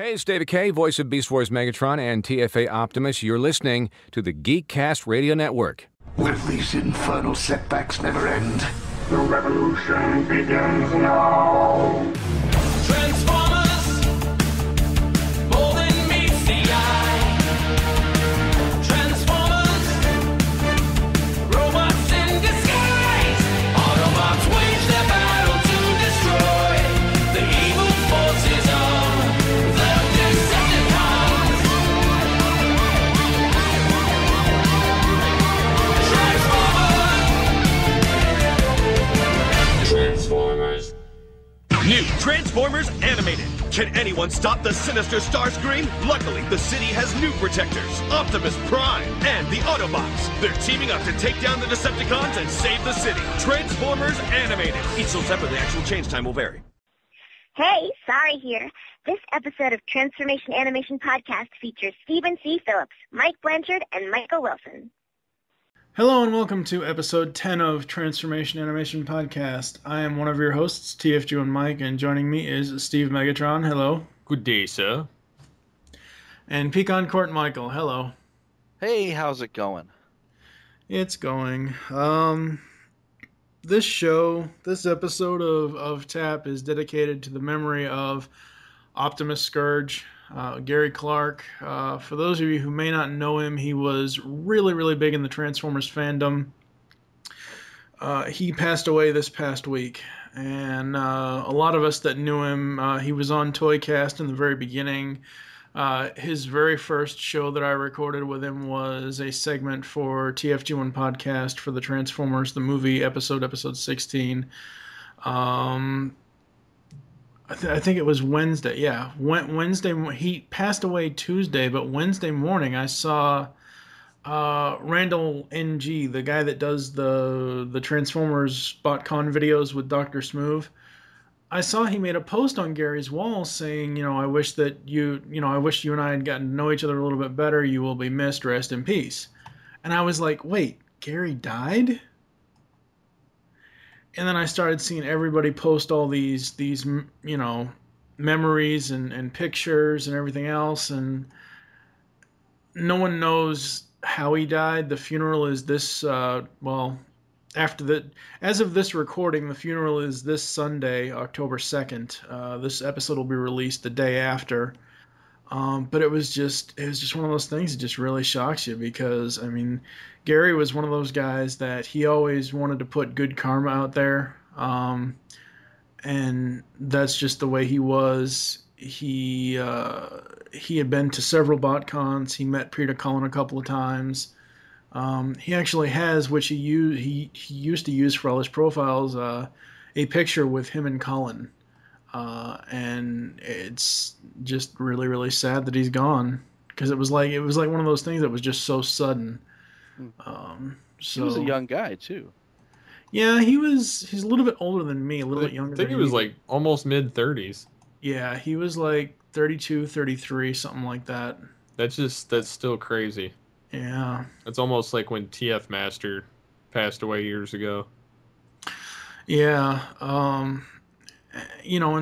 Hey, it's David K., voice of Beast Wars Megatron and TFA Optimus. You're listening to the Geekcast Radio Network. Will these infernal setbacks never end? The revolution begins now! Transformers, more than meets the eye. Transformers, robots in disguise. Autobots wage their battle to destroy the evil forces of the Decepticons. Transformers. New Transformers Animated. Can anyone stop the sinister Starscream? Luckily, the city has new protectors, Optimus Prime and the Autobots. They're teaming up to take down the Decepticons and save the city. Transformers Animated. Each sold separately, actual change time will vary. Hey, Sorry here. This episode of Transformation Animation Podcast features Stephen C. Phillips, Mike Blanchard, and Michael Wilson. Hello and welcome to episode 10 of Transformation Animation Podcast. I am one of your hosts, TFG and Mike, and joining me is Steve Megatron. Hello. Good day, sir. And Pecan Court Michael. Hello. Hey, how's it going? It's going. This episode of TAP is dedicated to the memory of Optimus Scourge, Gary Clark. For those of you who may not know him, he was really, really big in the Transformers fandom. He passed away this past week, and a lot of us that knew him, he was on Toycast in the very beginning. His very first show that I recorded with him was a segment for TFG1 Podcast for the Transformers, the movie episode 16. I think it was Wednesday. Yeah, Wednesday. He passed away Tuesday, but Wednesday morning I saw Randall NG, the guy that does the Transformers BotCon videos with Dr. Smoove. I saw he made a post on Gary's wall saying, I wish you and I had gotten to know each other a little bit better. You will be missed. Rest in peace. And I was like, wait, Gary died? And then I started seeing everybody post all these memories and pictures and everything else, and no one knows how he died. The funeral is this, as of this recording, the funeral is this Sunday, October 2nd. This episode will be released the day after. But it was just one of those things that just really shocks you because, Gary was one of those guys that he always wanted to put good karma out there. And that's just the way he was. He had been to several BotCons. He met Peter Cullen a couple of times. He actually has, which he used to use for all his profiles, a picture with him and Cullen. And it's just really, really sad that he's gone because it was like one of those things that was just so sudden. He was a young guy too. Yeah, he's a little bit older than me, a little bit younger. I think he was like almost mid-30s. Yeah, he was like 32, 33, something like that. That's still crazy. Yeah. It's almost like when TF Master passed away years ago. Yeah. And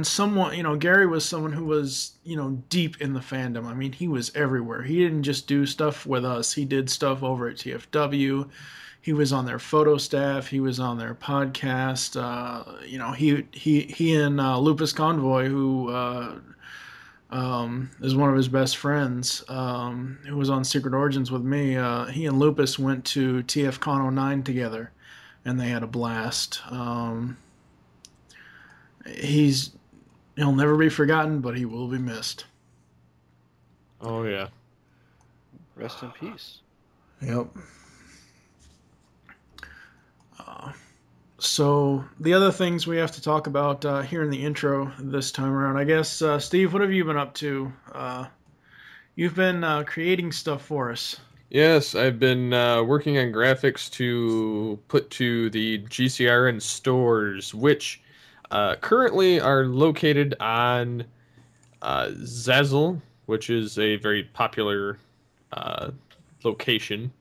someone, Gary was someone who was, deep in the fandom. He was everywhere. He didn't just do stuff with us. He did stuff over at TFW. He was on their photo staff. He was on their podcast. He and Lupus Convoy, who is one of his best friends, who was on Secret Origins with me. He and Lupus went to TFCon 09 together, and they had a blast. He'll never be forgotten, but he will be missed. Oh, yeah. Rest in peace. Yep. So the other things we have to talk about here in the intro this time around, I guess, Steve, what have you been up to? You've been creating stuff for us. Yes, I've been working on graphics to put to the GCRN stores, which currently are located on Zazzle, which is a very popular location,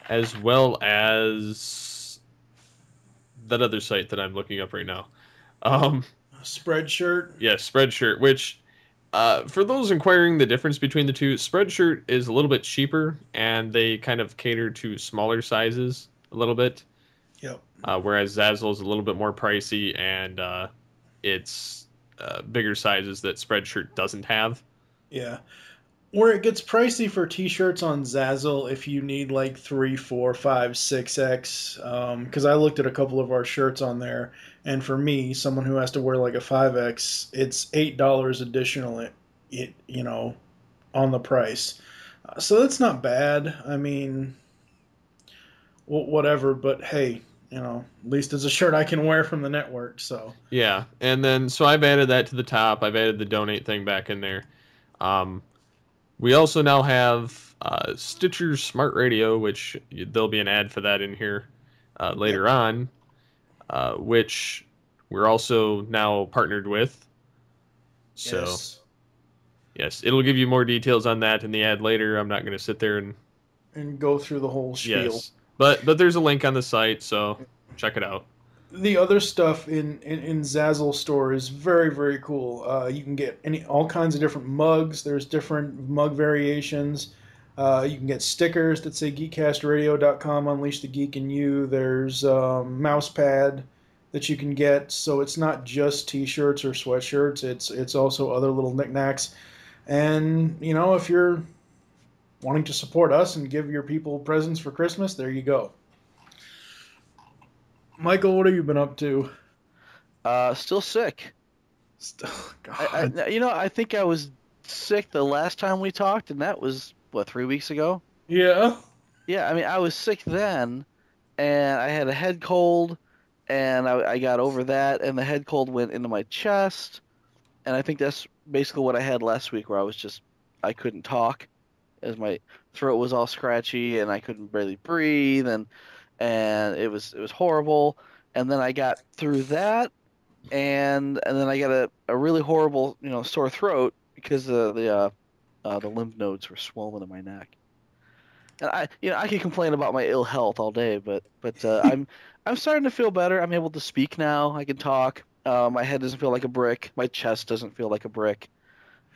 as well as that other site that I'm looking up right now. Spreadshirt? Yeah, Spreadshirt, which For those inquiring the difference between the two, Spreadshirt is a little bit cheaper, and they kind of cater to smaller sizes a little bit. Yep. Whereas Zazzle is a little bit more pricey, and it's bigger sizes that Spreadshirt doesn't have. Yeah. Where it gets pricey for t-shirts on Zazzle if you need like 3, 4, 5, 6X. Because I looked at a couple of our shirts on there, and for me, someone who has to wear like a 5X, it's $8 additional, on the price. So that's not bad. I mean, whatever. But hey, at least it's a shirt I can wear from the network. So yeah, and then so I've added that to the top. I've added the donate thing back in there. We also now have Stitcher Smart Radio, which there'll be an ad for that in here later on, which we're also now partnered with. So, yes, it'll give you more details on that in the ad later. I'm not going to sit there and go through the whole spiel. Yes, but there's a link on the site, so check it out. The other stuff in Zazzle store is very, very cool. You can get all kinds of different mugs. There's different mug variations. You can get stickers that say geekcastradio.com, Unleash the Geek in You. There's a mouse pad that you can get. So it's not just t-shirts or sweatshirts. It's also other little knickknacks. And, if you're wanting to support us and give your people presents for Christmas, there you go. Michael, what have you been up to? Still sick. God. I think I was sick the last time we talked, and that was, 3 weeks ago? Yeah. Yeah, I mean, I was sick then, and I had a head cold, and I got over that, and the head cold went into my chest, and I think that's basically what I had last week, where I couldn't talk, as my throat was all scratchy, and I couldn't barely breathe, and it was horrible. And then I got through that, and then I got a really horrible sore throat because the lymph nodes were swollen in my neck. And I can complain about my ill health all day, but I'm starting to feel better. I'm able to speak now. I can talk. My head doesn't feel like a brick. My chest doesn't feel like a brick.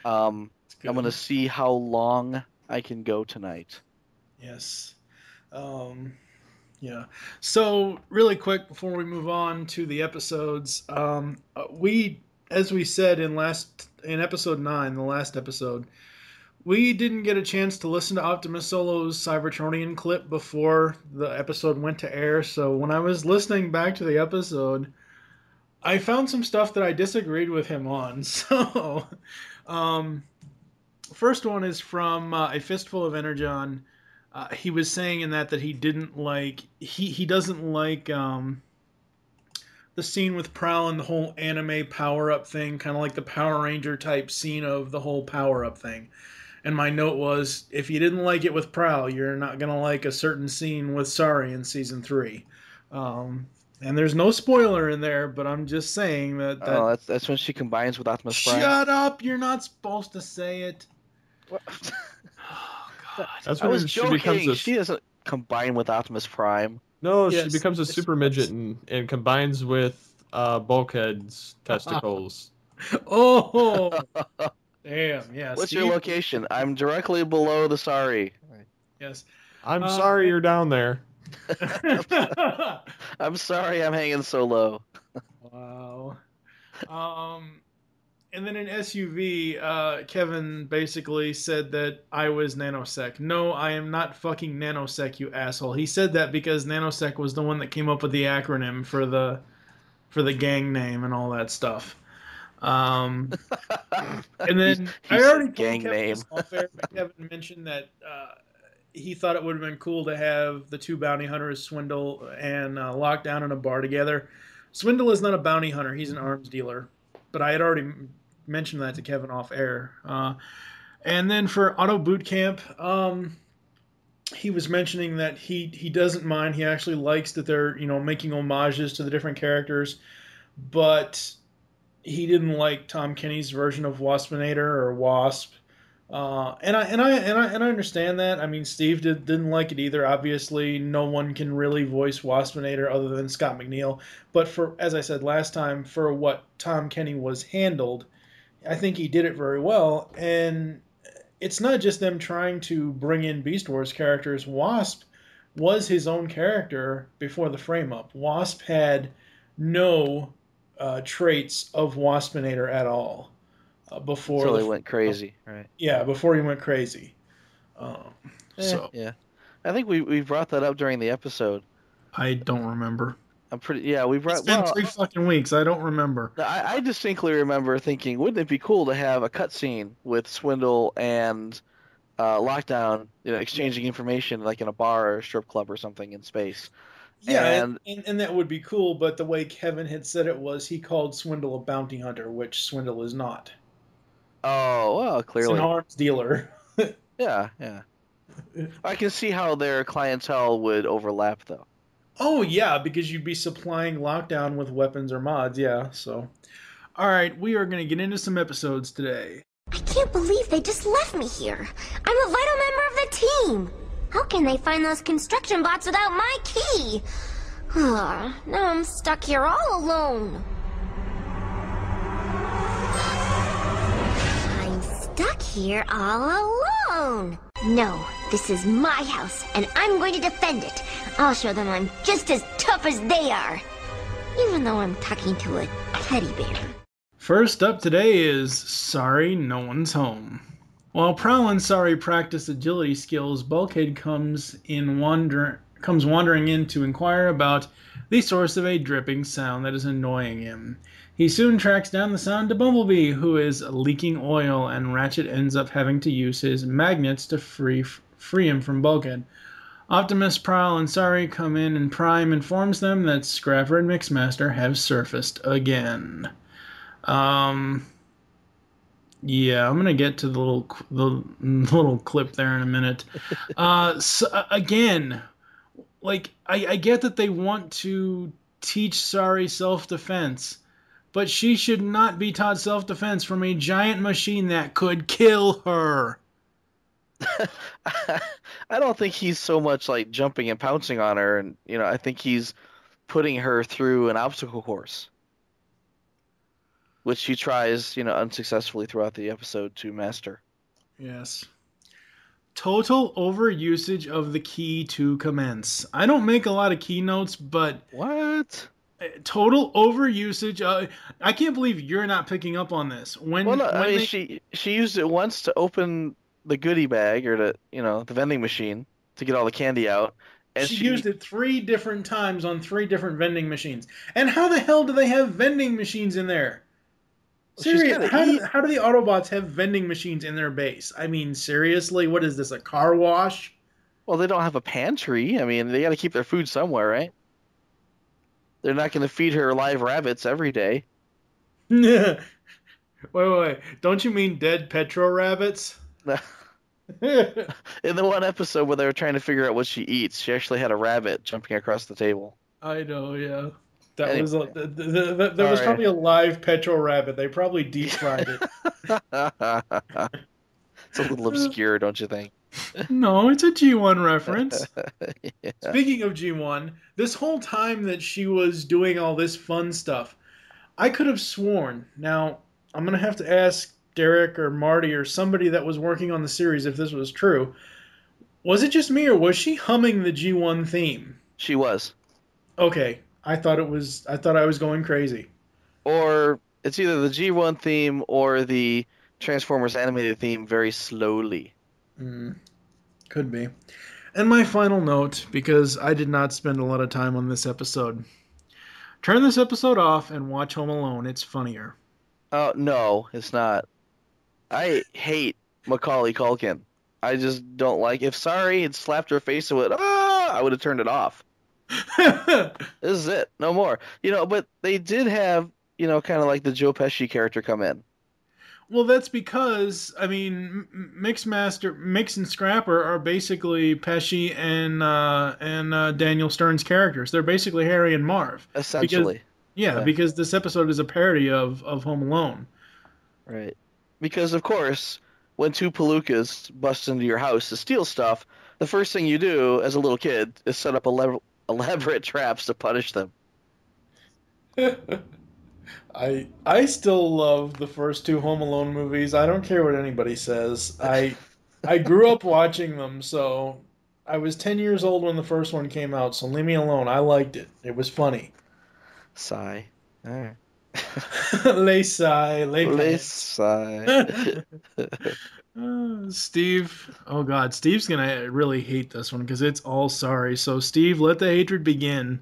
I'm gonna see how long I can go tonight. Yes. Yeah. So really quick before we move on to the episodes, as we said in episode 9, the last episode, we didn't get a chance to listen to Optimus Solo's Cybertronian clip before the episode went to air. So when I was listening back to the episode, I found some stuff that I disagreed with him on. So, first one is from A Fistful of Energon. He was saying in that he didn't like he doesn't like the scene with Prowl and the whole anime power up thing, kind of like the Power Ranger type scene of the whole power up thing. And my note was, if you didn't like it with Prowl, you're not gonna like a certain scene with Sari in season 3. And there's no spoiler in there, but I'm just saying that. That's when she combines with Optimus Prime. Shut up! You're not supposed to say it. What? That's I when was joking. she She doesn't combine with Optimus Prime. No, Yes, she becomes a super midget and combines with Bulkhead's testicles. Oh, damn! Yeah. What's Steve? your location? I'm directly below the Sari. Yes. I'm sorry you're down there. I'm sorry I'm hanging so low. Wow. And then in SUV, Kevin basically said that I was Nanosec. No, I am not fucking Nanosec, you asshole. He said that because Nanosec was the one that came up with the acronym for the gang name and all that stuff. And then I already gang told Kevin name. this off air, but Kevin mentioned that he thought it would have been cool to have the two bounty hunters, Swindle and Lockdown, in a bar together. Swindle is not a bounty hunter; he's an arms dealer. But I had already mentioned that to Kevin off air. And then for Auto Boot Camp, he was mentioning that he doesn't mind. He actually likes that they're making homages to the different characters, but he didn't like Tom Kenny's version of Waspinator or Wasp. And I understand that. I mean, Steve didn't like it either. Obviously, no one can really voice Waspinator other than Scott McNeil. But as I said last time, for what Tom Kenny was handled, I think he did it very well. And it's not just them trying to bring in Beast Wars characters. Wasp was his own character before the frame-up. Wasp had no traits of Waspinator at all before. So they went crazy, right? Yeah, before he went crazy. Yeah. I think we brought that up during the episode. I don't remember. We brought. It's been 3 fucking weeks. I don't remember. I distinctly remember thinking, wouldn't it be cool to have a cutscene with Swindle and Lockdown, exchanging information like in a bar or a strip club or something in space? Yeah, and that would be cool, but the way Kevin had said it was he called Swindle a bounty hunter, which Swindle is not. Oh, well, clearly. It's an arms dealer. Yeah. I can see how their clientele would overlap, though. Oh, yeah, because you'd be supplying Lockdown with weapons or mods, yeah, so. Alright, we are going to get into some episodes today. I can't believe they just left me here. I'm a vital member of the team. How can they find those construction bots without my key? Now I'm stuck here all alone. I'm stuck here all alone. No, this is my house, and I'm going to defend it. I'll show them I'm just as tough as they are. Even though I'm talking to a teddy bear. First up today is Sorry No One's Home. While Prowl and Sorry practice agility skills, Bulkhead comes wandering in to inquire about the source of a dripping sound that is annoying him. He soon tracks down the sound to Bumblebee, who is leaking oil, and Ratchet ends up having to use his magnets to free him from Bulkhead. Optimus, Prowl, and Sorry come in, and Prime informs them that Scrapper and Mixmaster have surfaced again. Yeah, I'm gonna get to the little clip there in a minute. Again, like I get that they want to teach Sorry self-defense, but she should not be taught self-defense from a giant machine that could kill her. I don't think he's so much like jumping and pouncing on her, and I think he's putting her through an obstacle course, which she tries, unsuccessfully throughout the episode to master. Yes. Total overusage of the key to commence. I don't make a lot of keynotes, but what? Total overusage. I can't believe you're not picking up on this. She used it once to open the goodie bag or the vending machine to get all the candy out. And she used it 3 different times on 3 different vending machines. And how the hell do they have vending machines in there? Seriously, how do the Autobots have vending machines in their base? I mean, seriously, what is this, a car wash? Well, they don't have a pantry. I mean, they got to keep their food somewhere, right? They're not going to feed her live rabbits every day. Wait. Don't you mean dead Petro rabbits? In the one episode where they were trying to figure out what she eats, she actually had a rabbit jumping across the table. I know, yeah. There was probably a live Petro rabbit. They probably deep fried it. It's a little obscure, don't you think? No, it's a G1 reference. Yeah. Speaking of G1, this whole time that she was doing all this fun stuff, I could have sworn. Now, I'm going to have to ask Derek or Marty or somebody that was working on the series if this was true. Was it just me, or was she humming the G1 theme? She was. Okay. I thought I was going crazy. Or it's either the G1 theme or the Transformers animated theme very slowly. Could be. And my final note, because I did not spend a lot of time on this episode. Turn this episode off and watch Home Alone. It's funnier. Oh, no, it's not. I hate Macaulay Culkin. I just don't like. If Sorry had slapped her face with, I would have turned it off. This is it. No more. But they did have, kind of like the Joe Pesci character come in. Well, that's because, I mean, Mix and Scrapper are basically Pesci and Daniel Stern's characters. They're basically Harry and Marv. Essentially. Because this episode is a parody of Home Alone. Right. Because, of course, when 2 Palookas bust into your house to steal stuff, the first thing you do as a little kid is set up elaborate traps to punish them. I still love the first two Home Alone movies. I don't care what anybody says. I grew up watching them, so I was 10 years old when the first one came out, so leave me alone. I liked it. It was funny. Sigh. All right. Lay sigh, lay Let's sigh. sigh. Steve, oh God, Steve's gonna really hate this one because it's all sorry. So Steve, let the hatred begin.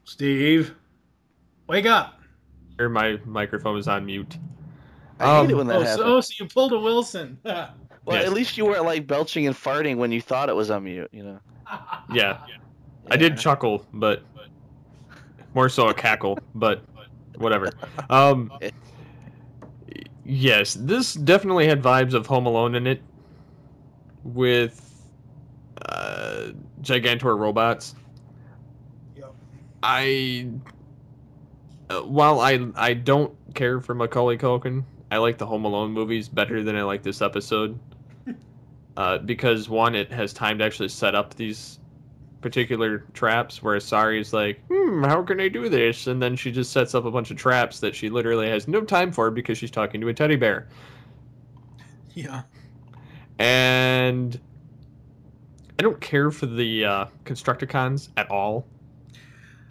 Steve, wake up. Or my microphone was on mute. I hate it when that happens. So you pulled a Wilson. Well, Yes. at least you weren't like belching and farting when you thought it was on mute, Yeah. I did chuckle, but more so a cackle, but whatever. Yes, this definitely had vibes of Home Alone in it with Gigantor robots. Yep. While I don't care for Macaulay Culkin, I like the Home Alone movies better than I like this episode. Because one, it has time to actually set up these particular traps, whereas Sari's like, how can I do this? And then she just sets up a bunch of traps that she literally has no time for because she's talking to a teddy bear. Yeah. And I don't care for the Constructicons at all.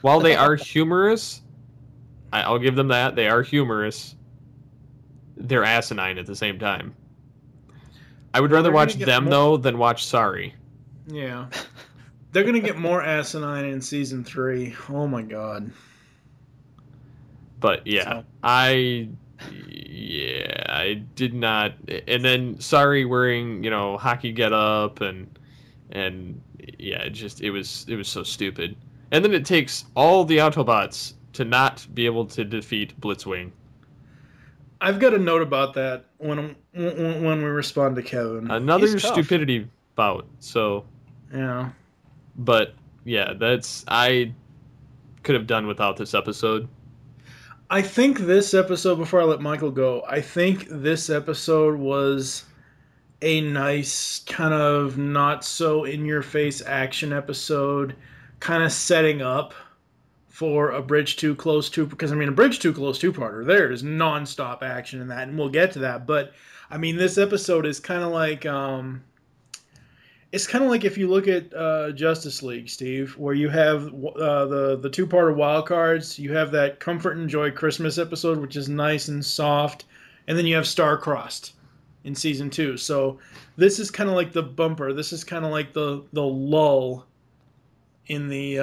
While they are humorous, I'll give them that. They are humorous. They're asinine at the same time. I would rather watch them, though, than watch Sari. Yeah. They're going to get more asinine in season 3. Oh my God. But yeah, I did not. And then Sari wearing, hockey getup and yeah, it was so stupid. And then it takes all the Autobots to not be able to defeat Blitzwing. I've got a note about that when we respond to Kevin. Another stupidity bout. So yeah. But yeah, I could have done without this episode. I think this episode, before I let Michael go, I think this episode was a nice kind of not so in your face action episode, kind of setting up for a Bridge Too Close 2, because I mean a Bridge Too Close 2-parter, there is non-stop action in that, and we'll get to that. But I mean, this episode is kind of like it's kind of like if you look at Justice League, Steve, where you have the 2-parter Wild Cards, you have that Comfort and Joy Christmas episode, which is nice and soft, and then you have Star-Crossed in season 2. So this is kind of like the bumper. This is kind of like the lull in the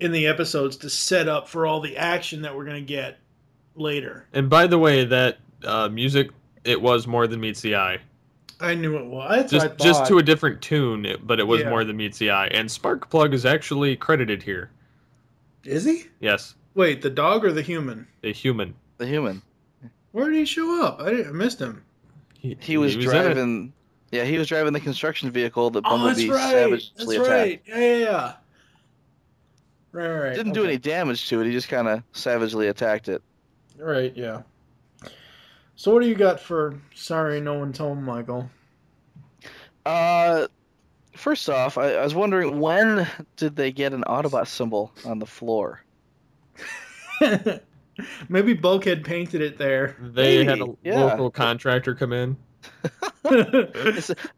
in the episodes to set up for all the action that we're going to get later. And by the way, that music, it was More Than Meets the Eye. I knew it was. Just to a different tune, but it was More Than Meets the Eye. And Sparkplug is actually credited here. Is he? Yes. Wait, the dog or the human? The human. The human. Where did he show up? I missed him. He was driving. Yeah, he was driving the construction vehicle that Bumblebee savagely attacked. Right. Yeah. Right. Didn't do any damage to it. He just kind of savagely attacked it. Right. Yeah. So what do you got for Sorry No One Told Michael? First off, I was wondering, when did they get an Autobot symbol on the floor? Maybe Bulkhead painted it there. They had a local contractor come in.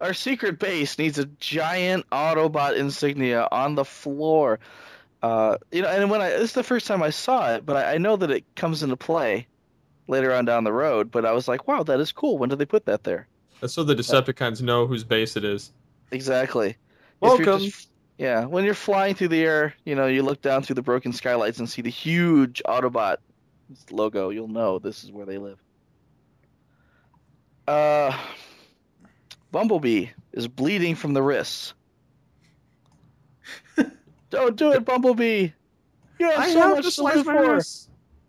Our secret base needs a giant Autobot insignia on the floor. And this is the first time I saw it, but I know that it comes into play later on down the road. But I was like, wow, that is cool. When did they put that there? That's so the Decepticons know whose base it is. Exactly. Welcome. When you're flying through the air, you look down through the broken skylights and see the huge Autobot logo. You'll know this is where they live. Bumblebee is bleeding from the wrists. Don't do it, Bumblebee. You have so much to live for.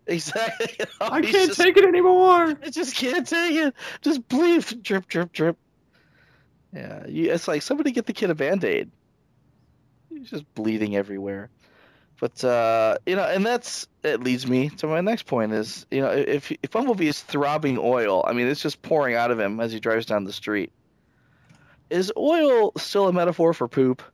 Exactly. I can't take it anymore. I just can't take it. Just bleed. Drip, drip, drip. Yeah, it's like, somebody get the kid a Band-Aid. He's just bleeding everywhere. But, and it leads me to my next point is, if Bumblebee is throbbing oil, I mean, it's just pouring out of him as he drives down the street. Is oil still a metaphor for poop?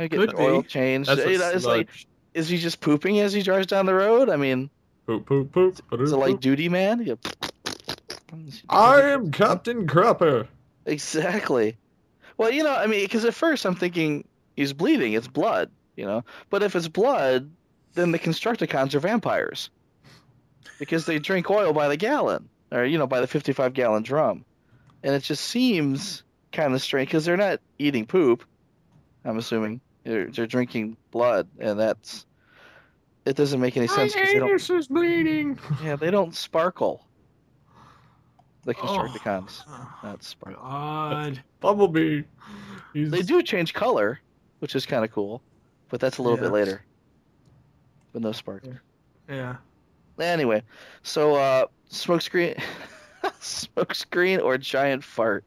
Get Could the oil be. changed. That's a It's like, sludge. is he just pooping as he drives down the road? I mean, Poop, poop, poop. is it like duty man? Yeah. I am Captain Crapper. Exactly. Well, I mean, because at first I'm thinking he's bleeding. It's blood, But if it's blood, then the Constructicons are vampires. Because they drink oil by the gallon, or, by the 55-gallon drum. And it just seems kind of strange, because they're not eating poop, I'm assuming. They're drinking blood, and it doesn't make any sense. My anus is bleeding. Yeah, they don't sparkle. The Constructicons. Not sparkle. God. Bumblebee. They do change color, which is kind of cool, but that's a little bit later. But no sparkle. Yeah. Anyway, so smokescreen, smokescreen or giant fart.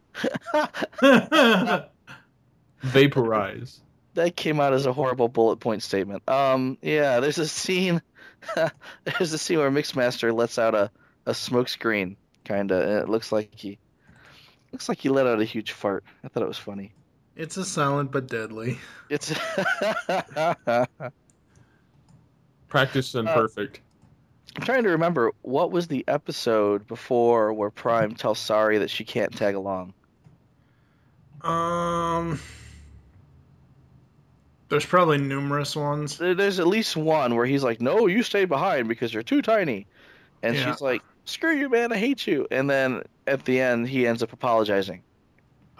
Vaporize. That came out as a horrible bullet point statement. Yeah, there's a scene. There's a scene where Mixmaster lets out a smokescreen, kinda, and it looks like he let out a huge fart. I thought it was funny. It's a silent but deadly. It's Practiced and perfect. I'm trying to remember what was the episode before where Prime tells Sari that she can't tag along. There's probably numerous ones. There's at least one where he's like, "No, you stay behind because you're too tiny," and Yeah. she's like, "Screw you, man, I hate you." And then at the end, he ends up apologizing.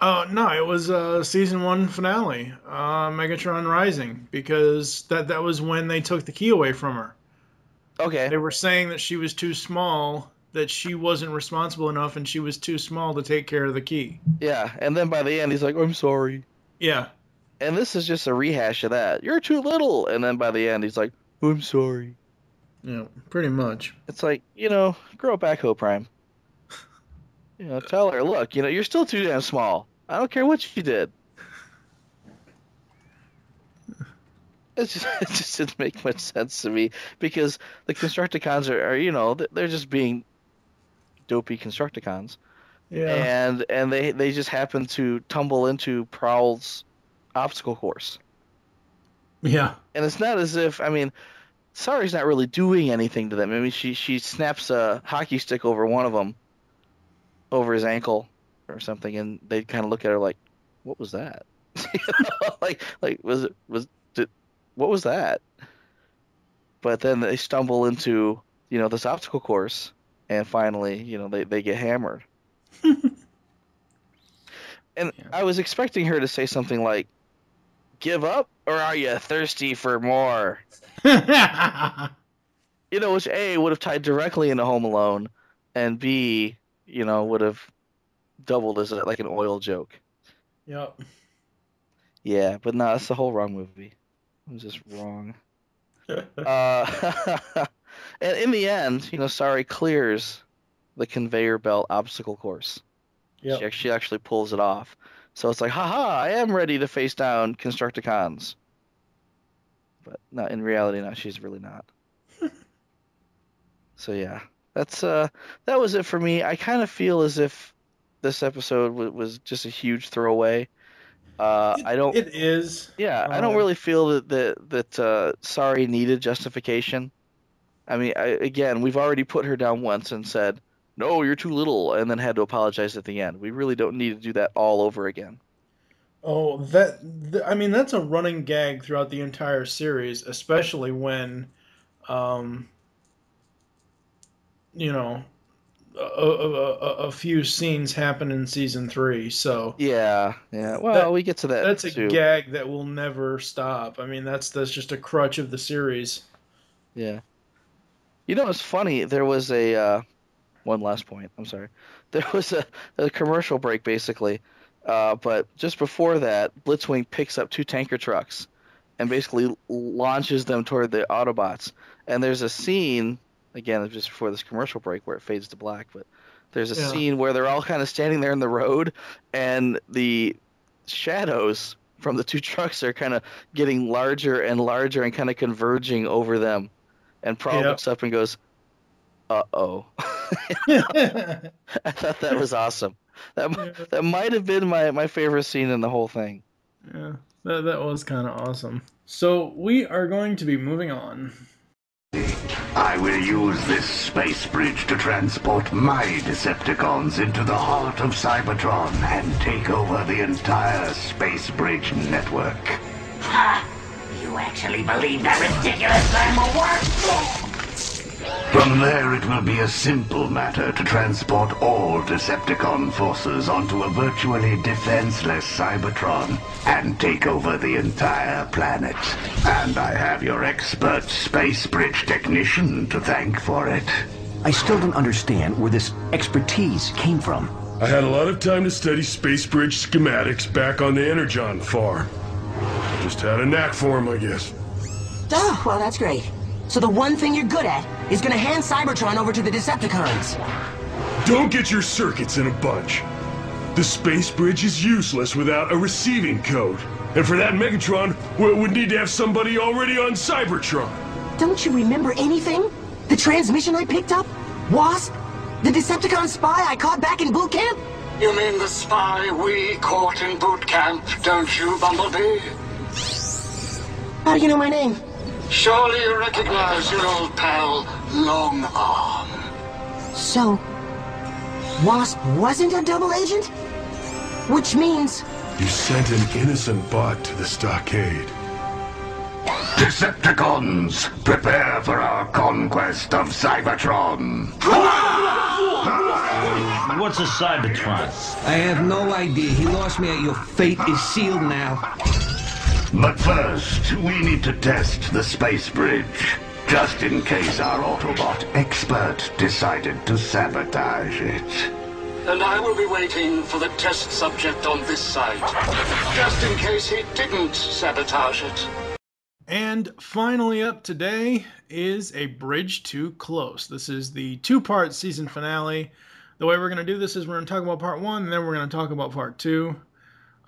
Oh no, it was season 1 finale, Megatron Rising, because that was when they took the key away from her. Okay. They were saying that she was too small, that she wasn't responsible enough, and she was too small to take care of the key. Yeah, and then by the end, he's like, "I'm sorry." Yeah. And this is just a rehash of that. You're too little. And then by the end, he's like, "I'm sorry." Yeah, pretty much. It's like, grow back, Ho Prime. Tell her, look, you're still too damn small. I don't care what you did. It just didn't make much sense to me because the Constructicons are they're just being dopey Constructicons. Yeah. And they just happen to tumble into Prowl's obstacle course. Yeah. And it's not as if, Sari's not really doing anything to them. I mean, she snaps a hockey stick over one of them, over his ankle or something, and they kind of look at her like, "What was that?" What was that? But then they stumble into, this obstacle course, and finally, they get hammered. And I was expecting her to say something like, "Give up, or are you thirsty for more?" Which A, would have tied directly into Home Alone, and B, would have doubled as like an oil joke. Yep. Yeah, but no, that's the whole wrong movie. It was just wrong. And in the end, Sari clears the conveyor belt obstacle course. Yep. She actually pulls it off. So it's like, haha, I am ready to face down Constructicons. But no, in reality, no, she's really not. So yeah, that was it for me. I kind of feel as if this episode was just a huge throwaway. It is. Yeah, I don't really feel that Sari needed justification. I mean, again, we've already put her down once and said, "No, you're too little," and then had to apologize at the end. We really don't need to do that all over again. Oh, that's a running gag throughout the entire series, especially when, a few scenes happen in season 3. So yeah. Well, we get to that. That's too. a gag that will never stop. I mean, that's just a crutch of the series. Yeah. It's funny. There was one last point. I'm sorry. There was a commercial break, basically. But just before that, Blitzwing picks up 2 tanker trucks and basically launches them toward the Autobots. And there's a scene, again, just before this commercial break, where it fades to black. But there's a scene where they're all kind of standing there in the road, and the shadows from the 2 trucks are kind of getting larger and larger and kind of converging over them. And Prowl looks up and goes, "Uh-oh." I thought that was awesome. That might have been my favorite scene in the whole thing. Yeah, that was kind of awesome. So we are going to be moving on. I will use this space bridge to transport my Decepticons into the heart of Cybertron and take over the entire space bridge network. Ha! You actually believe that ridiculous plan will work? From there, it will be a simple matter to transport all Decepticon forces onto a virtually defenseless Cybertron and take over the entire planet. And I have your expert space bridge technician to thank for it. I still don't understand where this expertise came from. I had a lot of time to study space bridge schematics back on the Energon farm. Just had a knack for them, I guess. Oh, well, that's great. So the one thing you're good at is gonna hand Cybertron over to the Decepticons. Don't get your circuits in a bunch. The space bridge is useless without a receiving code. And for that Megatron, we would need to have somebody already on Cybertron. Don't you remember anything? The transmission I picked up? Wasp? The Decepticon spy I caught back in boot camp? You mean the spy we caught in boot camp, don't you, Bumblebee? How do you know my name? Surely you recognize your old pal, Long Arm. So, Wasp wasn't a double agent? Which means... You sent an innocent bot to the stockade. Decepticons, prepare for our conquest of Cybertron. What's a Cybertron? I have no idea. He lost me at your fate is sealed now. But first, we need to test the space bridge, just in case our Autobot expert decided to sabotage it. And I will be waiting for the test subject on this side, just in case he didn't sabotage it. And finally up today is A Bridge Too Close. This is the two-part season finale. The way we're going to do this is we're going to talk about part 1, and then we're going to talk about part 2.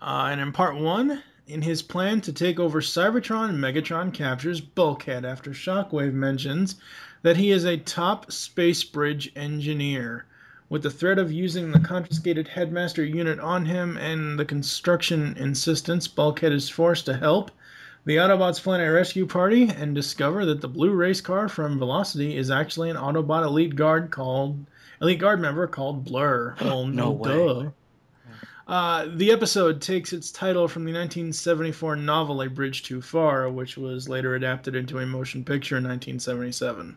And in part 1... in his plan to take over Cybertron, Megatron captures Bulkhead after Shockwave mentions that he is a top space bridge engineer. With the threat of using the confiscated Headmaster unit on him and the construction insistence, Bulkhead is forced to help the Autobots plan a rescue party and discover that the blue race car from Velocity is actually an Autobot Elite Guard member called Blur. Well, No way. duh. The episode takes its title from the 1974 novel A Bridge Too Far, which was later adapted into a motion picture in 1977.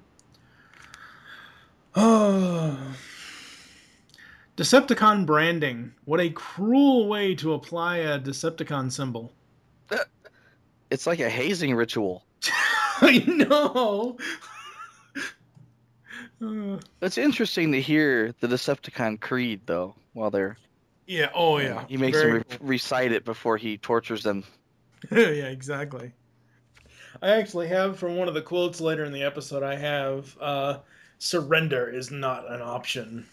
Decepticon branding. What a cruel way to apply a Decepticon symbol. It's like a hazing ritual. I know! It's interesting to hear the Decepticon creed, though, while they're... Yeah, oh yeah. He makes Very them recite it before he tortures them. Yeah, exactly. I actually have, from one of the quotes later in the episode, I have, surrender is not an option.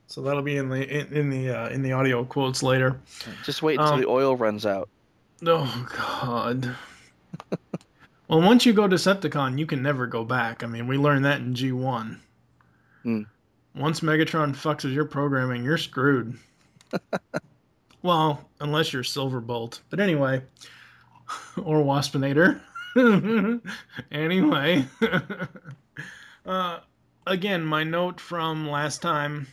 So that'll be in the audio quotes later. Just wait until the oil runs out. Oh, God. Well, once you go Decepticon, you can never go back. I mean, we learned that in G1. Once Megatron fucks with your programming, you're screwed. Well, unless you're Silverbolt. But anyway. Or Waspinator. Anyway. Again, my note from last time.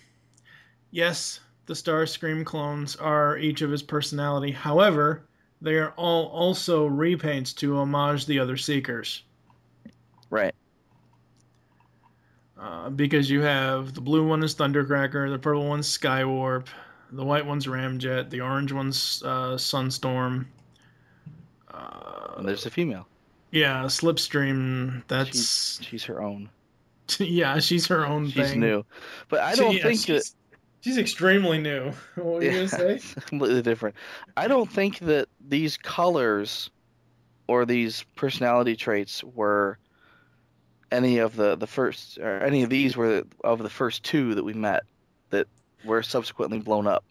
Yes, the Starscream clones are each of his personality. However, they are all also repaints to homage the other Seekers. Right. Because you have the blue one is Thundercracker, the purple one's Skywarp, the white one's Ramjet, the orange one's Sunstorm. And there's a female. Yeah, Slipstream. That's she's her own. Yeah, she's her own thing. She's new, but I don't think that she's extremely new. What were you gonna say? Completely different. I don't think that these colors or these personality traits were any of the first, or any of these were of the first two that we met that were subsequently blown up.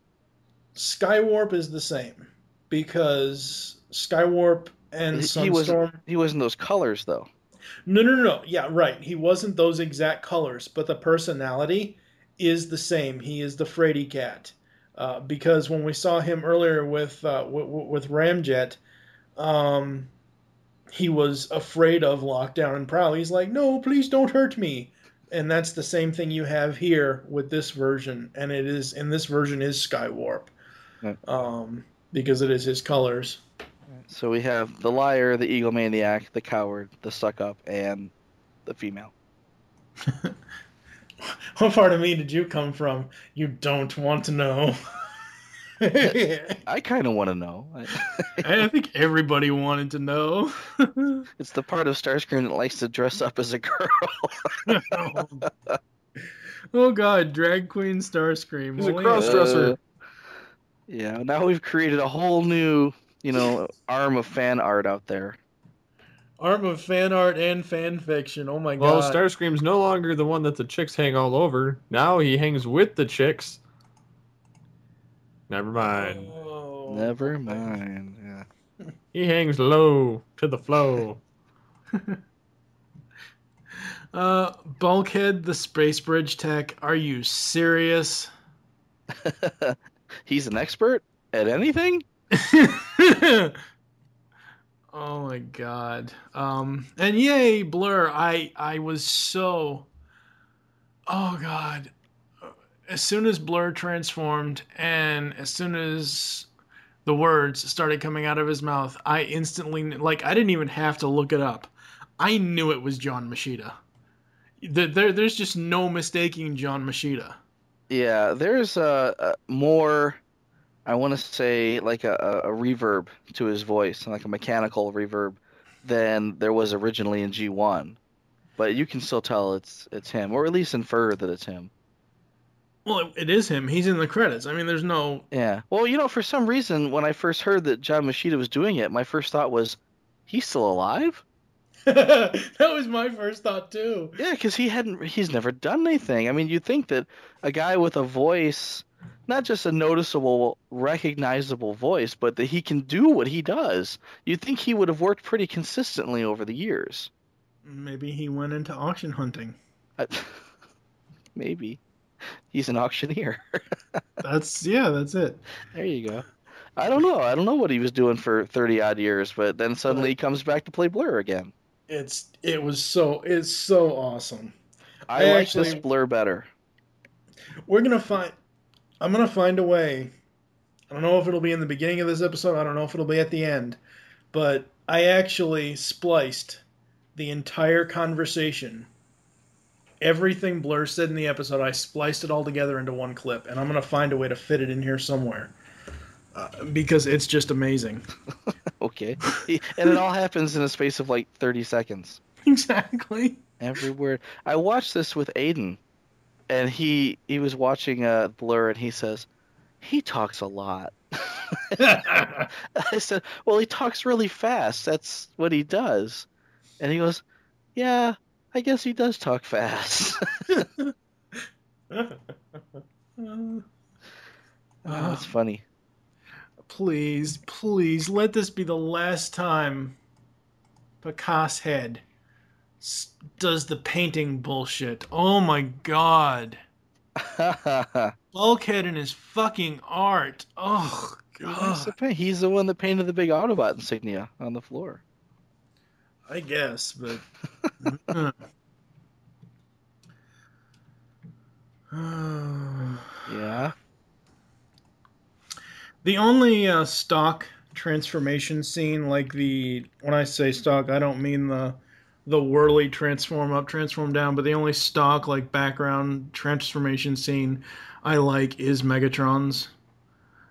Skywarp is the same because Skywarp and Sunstorm. He wasn't those colors though. No. Yeah, right. He wasn't those exact colors, but the personality is the same. He is the Frady Cat. because when we saw him earlier with Ramjet, he was afraid of Lockdown and Prowl. He's like, no, please don't hurt me. And that's the same thing you have here with this version, and it is in this version is Skywarp, because it is his colors. So we have the liar, the egomaniac, the coward, the suck-up, and the female. What part of me did you come from? You don't want to know. I kind of want to know. I think everybody wanted to know. It's the part of Starscream that likes to dress up as a girl. Oh God, drag queen Starscream. He's a cross-dresser. Yeah, now we've created a whole new, arm of fan art out there. Arm of fan art and fan fiction. Oh my God. Well, Starscream's no longer the one that the chicks hang all over. Now he hangs with the chicks. Never mind. Oh. Never mind. Yeah. He hangs low to the flow. Bulkhead, the space bridge tech. Are you serious? He's an expert at anything? Oh my God. And yay, Blur. I was so... Oh God. As soon as Blur transformed and as soon as the words started coming out of his mouth, I instantly, I didn't even have to look it up. I knew it was John Machida. There's just no mistaking John Machida. Yeah, there's more, I want to say, like a reverb to his voice, like a mechanical reverb, than there was originally in G1. But you can still tell it's him, or at least infer that it's him. Well, it is him. He's in the credits. I mean, there's no... Yeah. Well, for some reason, when I first heard that John Machida was doing it, my first thought was, he's still alive? That was my first thought, too. Yeah, because he's never done anything. I mean, you'd think that a guy with a voice, not just a noticeable, recognizable voice, but that he can do what he does, you'd think he would have worked pretty consistently over the years. Maybe he went into auction hunting. Maybe. He's an auctioneer. That's it. There you go. I don't know. I don't know what he was doing for 30-odd years, but then suddenly he comes back to play Blur again. It's so awesome. I like this Blur better. I'm gonna find a way. I don't know if it'll be in the beginning of this episode. I don't know if it'll be at the end. But I actually spliced the entire conversation. Everything Blur said in the episode, I spliced it all together into one clip, and I'm going to find a way to fit it in here somewhere. Because it's just amazing. Okay. And it all happens in a space of like 30 seconds. Exactly. Every word. I watched this with Aiden, and he was watching Blur, and he says, he talks a lot. I said, well, he talks really fast. That's what he does. And he goes, yeah, I guess he does talk fast. That's funny. Please, let this be the last time Picas's head does the painting bullshit. Oh my God. Bulkhead and his fucking art. Oh, God. He's the one that painted the big Autobot insignia on the floor. I guess, but... Yeah. The only stock transformation scene, when I say stock, I don't mean the whirly transform up, transform down, but the only stock, background transformation scene I like is Megatron's.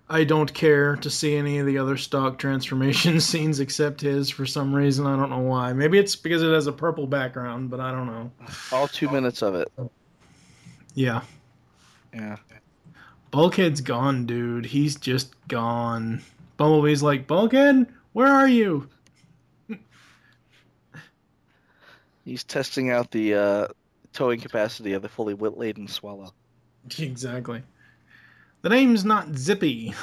I don't care to see any of the other stock transformation scenes except his for some reason. I don't know why. Maybe it's because it has a purple background, but I don't know. All 2 minutes of it. Yeah. Yeah. Bulkhead's gone, dude. He's just gone. Bumblebee's like, Bulkhead, where are you? He's testing out the towing capacity of the fully laden Swallow. Exactly. The name's not Zippy.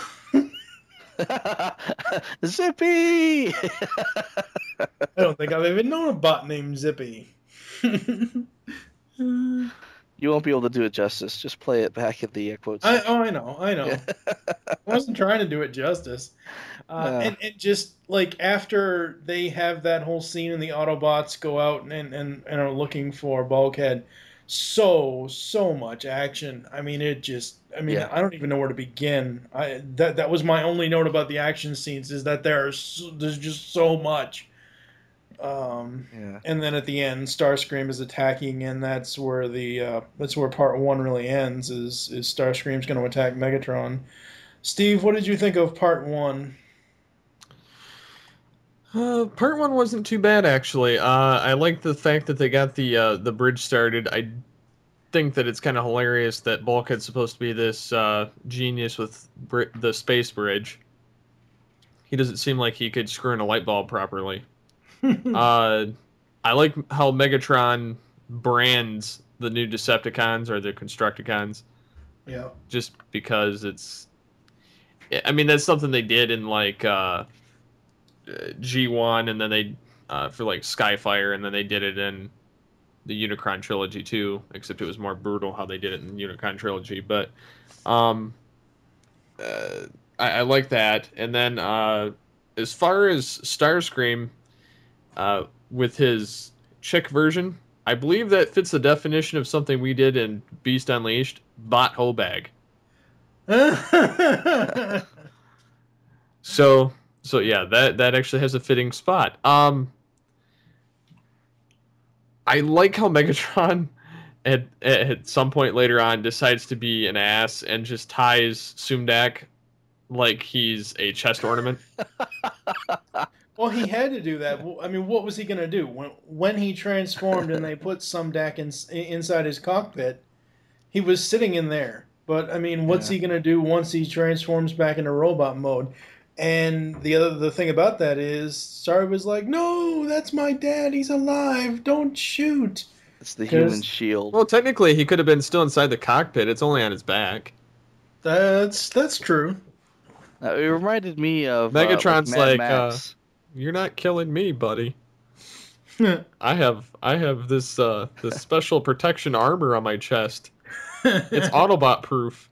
Zippy! I don't think I've even known a bot named Zippy. You won't be able to do it justice. Just play it back at the quotes. I know. I wasn't trying to do it justice. And just like after they have that whole scene and the Autobots go out and are looking for Bulkhead, so much action. I mean, I don't even know where to begin. That was my only note about the action scenes, is that there's just so much. And then at the end, Starscream is attacking, and that's where part one really ends. Is Starscream's going to attack Megatron? Steve, what did you think of part one? Part one wasn't too bad, actually. I like the fact that they got the bridge started. I think that it's kind of hilarious that Bulkhead's supposed to be this genius with the space bridge. He doesn't seem like he could screw in a light bulb properly. I like how Megatron brands the new Decepticons or the Constructicons. Yeah. Just because it's... I mean, that's something they did in, like, G1, and then they... for, like, Skyfire, and then they did it in the Unicron Trilogy, too. Except it was more brutal how they did it in the Unicron Trilogy. But, I like that. And then, as far as Starscream... with his chick version, I believe that fits the definition of something we did in Beast Unleashed, bot hoe bag. So yeah, that actually has a fitting spot. I like how Megatron at some point later on decides to be an ass and just ties Sumdak like he's a chest ornament. Well, he had to do that. I mean, what was he going to do? When he transformed and they put Sumdak inside his cockpit, he was sitting in there. But, I mean, what's he going to do once he transforms back into robot mode? And the thing about that is, Starry was like, no, that's my dad. He's alive. Don't shoot. It's the human shield. Well, technically, he could have been still inside the cockpit. It's only on his back. That's true. It reminded me of Megatron's Mad Max. You're not killing me, buddy. I have this special protection armor on my chest. It's Autobot proof.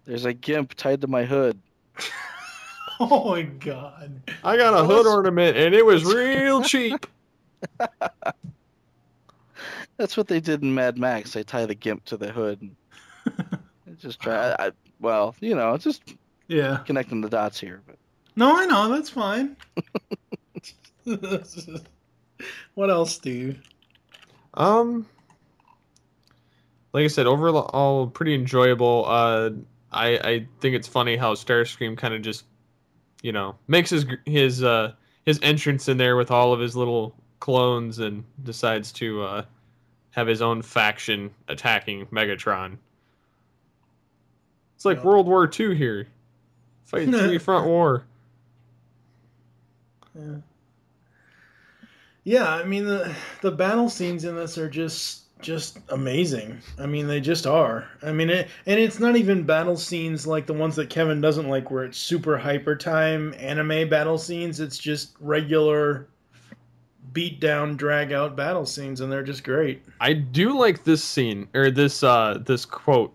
There's a gimp tied to my hood. Oh my god. I got a hood ornament and it was real cheap. That's what they did in Mad Max. They tie the gimp to the hood. Just try. Just connecting the dots here. But no, I know, that's fine. What else, Steve? Like I said, overall pretty enjoyable. I think it's funny how Starscream kind of just, makes his entrance in there with all of his little clones and decides to have his own faction attacking Megatron. It's like World War II here. Fighting three-front war. Yeah, I mean the battle scenes in this are just amazing. I mean, they just are. I mean, and it's not even battle scenes like the ones that Kevin doesn't like, where it's super hyper time anime battle scenes. It's just regular beat down, drag out battle scenes, and they're just great. I do like this scene, or this quote.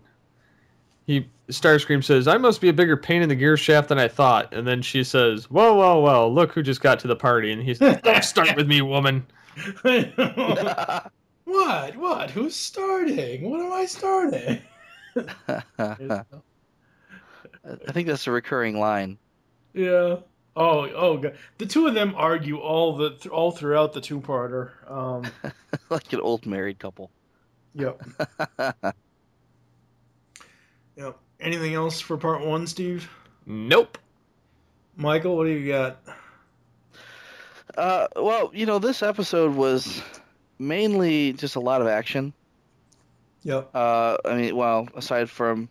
Starscream says, "I must be a bigger pain in the gear shaft than I thought." And then she says, "Whoa, look who just got to the party." And he's like, "Don't start with me, woman." What? Who's starting? What am I starting? I think that's a recurring line. Yeah. Oh, God. The two of them argue all throughout the two-parter. Like an old married couple. Yep. Yep. Anything else for part one, Steve? Nope. Michael, what do you got? Well, this episode was mainly just a lot of action. Yep. Aside from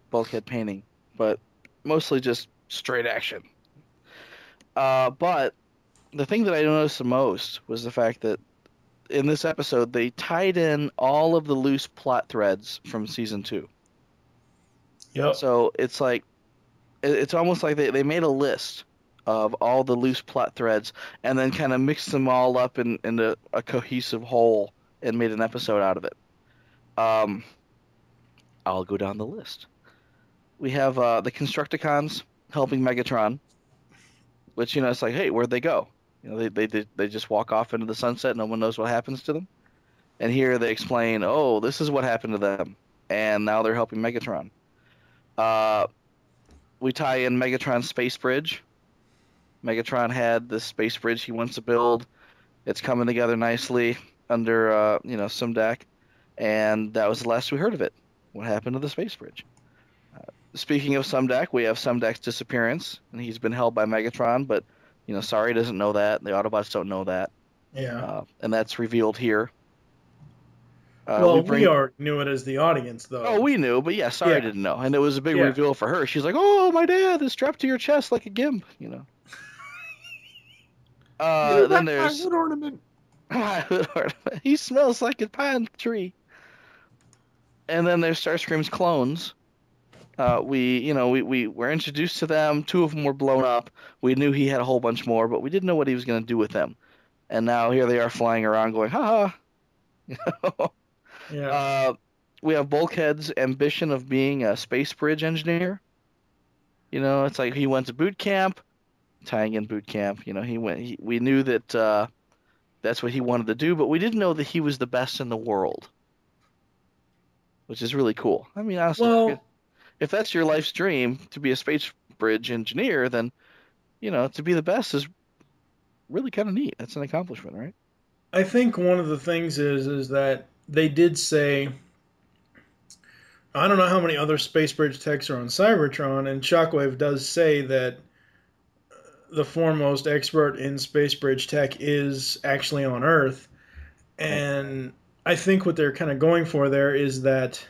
Bulkhead painting, but mostly just straight action. But the thing that I noticed the most was the fact that in this episode, they tied in all of the loose plot threads from season 2. Yep. So it's like, it's almost like they made a list of all the loose plot threads and then kind of mixed them all up into a cohesive whole and made an episode out of it. I'll go down the list. We have the Constructicons helping Megatron, which, you know, it's like, hey, where'd they go? You know, they just walk off into the sunset. No one knows what happens to them. And here they explain, oh, this is what happened to them, and now they're helping Megatron. We tie in Megatron's space bridge. Megatron had this space bridge he wants to build. It's coming together nicely under, Sumdac, and that was the last we heard of it. What happened to the space bridge? Speaking of Sumdac, we have Sumdac's disappearance, and he's been held by Megatron, but, you know, Sorry doesn't know that. The Autobots don't know that. Yeah. And that's revealed here. We already knew it as the audience, though. Oh, we knew, but yeah, Sorry didn't know. And it was a big reveal for her. She's like, oh, my dad is strapped to your chest like a gimp, you know. Then there's... My wood ornament. My wood ornament. He smells like a pine tree. And then there's Starscream's clones. We were introduced to them. 2 of them were blown up. We knew he had a whole bunch more, but we didn't know what he was going to do with them. And now here they are flying around going, ha ha. Yeah. We have Bulkhead's ambition of being a space bridge engineer. You know, it's like he went to boot camp, tying in boot camp. You know, we knew that that's what he wanted to do, but we didn't know that he was the best in the world, which is really cool. I mean, honestly, if that's your life's dream to be a space bridge engineer, then, you know, to be the best is really kind of neat. That's an accomplishment, right? I think one of the things is that they did say, I don't know how many other space bridge techs are on Cybertron, and Shockwave does say that the foremost expert in space bridge tech is actually on Earth. And I think what they're kind of going for there is that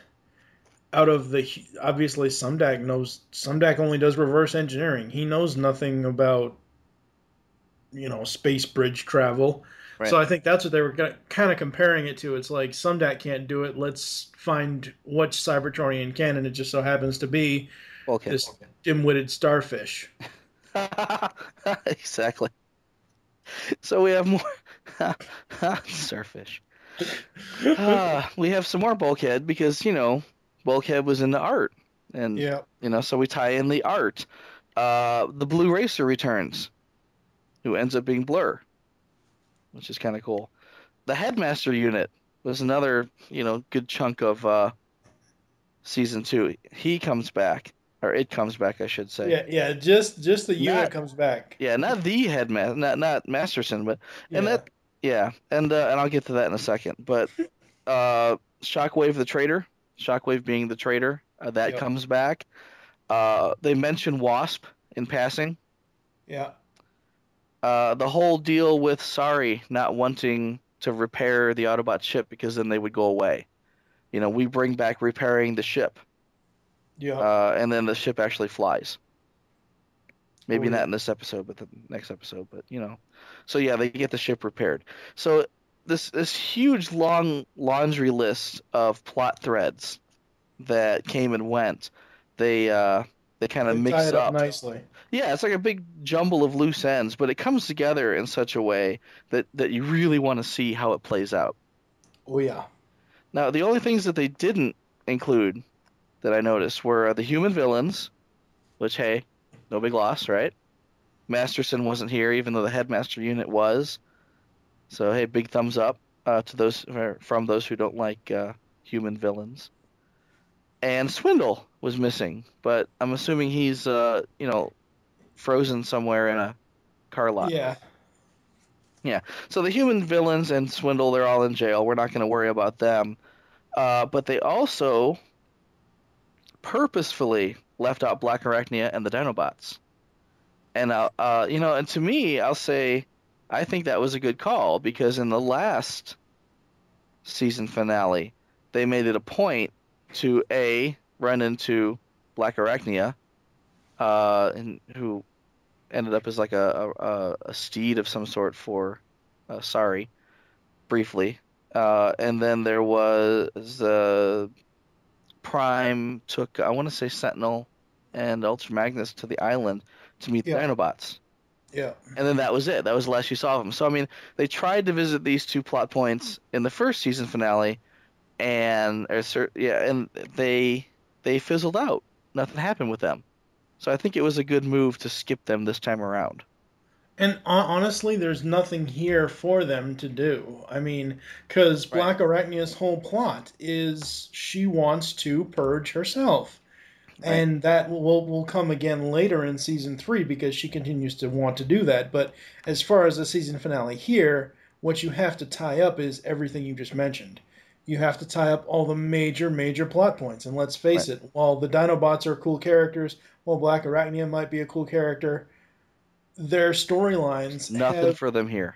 out of the, obviously Sumdac only does reverse engineering. He knows nothing about, you know, space bridge travel. Right. So I think that's what they were kind of comparing it to. It's like Sumdac can't do it. Let's find what Cybertronian can, and it just so happens to be this dim-witted starfish. Exactly. So we have more starfish. We have some more Bulkhead because, you know, Bulkhead was into art, and you know, so we tie in the art. The Blue Racer returns, who ends up being Blur, which is kind of cool. The Headmaster unit was another, you know, good chunk of season 2. He comes back, or it comes back, I should say. Yeah. Just the unit comes back. Yeah, not the Headmaster, not Masterson, but and I'll get to that in a second. But Shockwave the traitor. Shockwave being the traitor, that comes back. They mention Wasp in passing. Yeah. The whole deal with Sorry not wanting to repair the Autobot ship because then they would go away. You know, we bring back repairing the ship. Yeah. And then the ship actually flies. Maybe not in this episode, but the next episode. But, you know. So, yeah, they get the ship repaired. So this huge long laundry list of plot threads that came and went, they kind of mix tie it up nicely. Yeah, it's like a big jumble of loose ends, but it comes together in such a way that you really want to see how it plays out. Oh yeah. Now, the only things that they didn't include that I noticed were the human villains, which, hey, no big loss, right? Masterson wasn't here, even though the Headmaster unit was. So, hey, big thumbs up to those from those who don't like human villains. And Swindle was missing, but I'm assuming he's, frozen somewhere in a car lot. Yeah. Yeah. So the human villains and Swindle, they're all in jail. We're not going to worry about them. But they also purposefully left out Black Arachnia and the Dinobots. And, and to me, I'll say, I think that was a good call, because in the last season finale, they made it a point to, run into Black Arachnia, and who ended up as like a steed of some sort for Sorry, briefly. And then there was Prime took, I want to say, Sentinel and Ultra Magnus to the island to meet the Dinobots. Yeah. And then that was it. That was the last you saw of them. So, I mean, they tried to visit these two plot points in the first season finale, and they they fizzled out. Nothing happened with them. So I think it was a good move to skip them this time around. And honestly, there's nothing here for them to do. I mean, because Black Arachnia's whole plot is she wants to purge herself. Right. And that will come again later in Season 3 because she continues to want to do that. But as far as the season finale here, what you have to tie up is everything you just mentioned. You have to tie up all the major plot points. And let's face it, while the Dinobots are cool characters, while Black Arachnia might be a cool character, their storylines nothing for them here.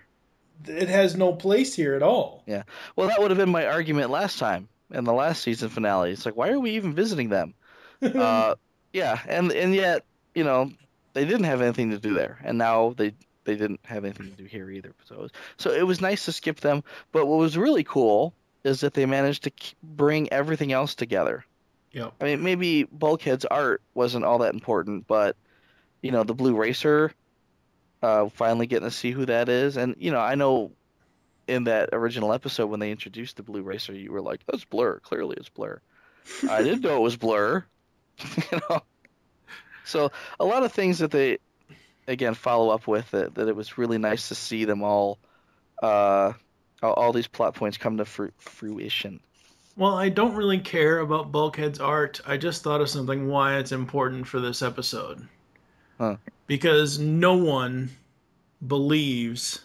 It has no place here at all. Yeah. Well, that would have been my argument last time in the last season finale. It's like, why are we even visiting them? Yeah, and yet, you know, they didn't have anything to do there, and now they didn't have anything to do here either. So it was nice to skip them. But what was really cool is that they managed to bring everything else together. Yep. I mean, maybe Bulkhead's art wasn't all that important, but you know, the Blue Racer. Finally getting to see who that is. And, you know, I know in that original episode when they introduced the Blue Racer, you were like, that's Blur. Clearly it's Blur. I didn't know it was Blur. You know? So a lot of things that they, again, follow up with that it was really nice to see them all these plot points come to fruition. Well, I don't really care about Bulkhead's art. I just thought of something why it's important for this episode. Huh. Because no one believes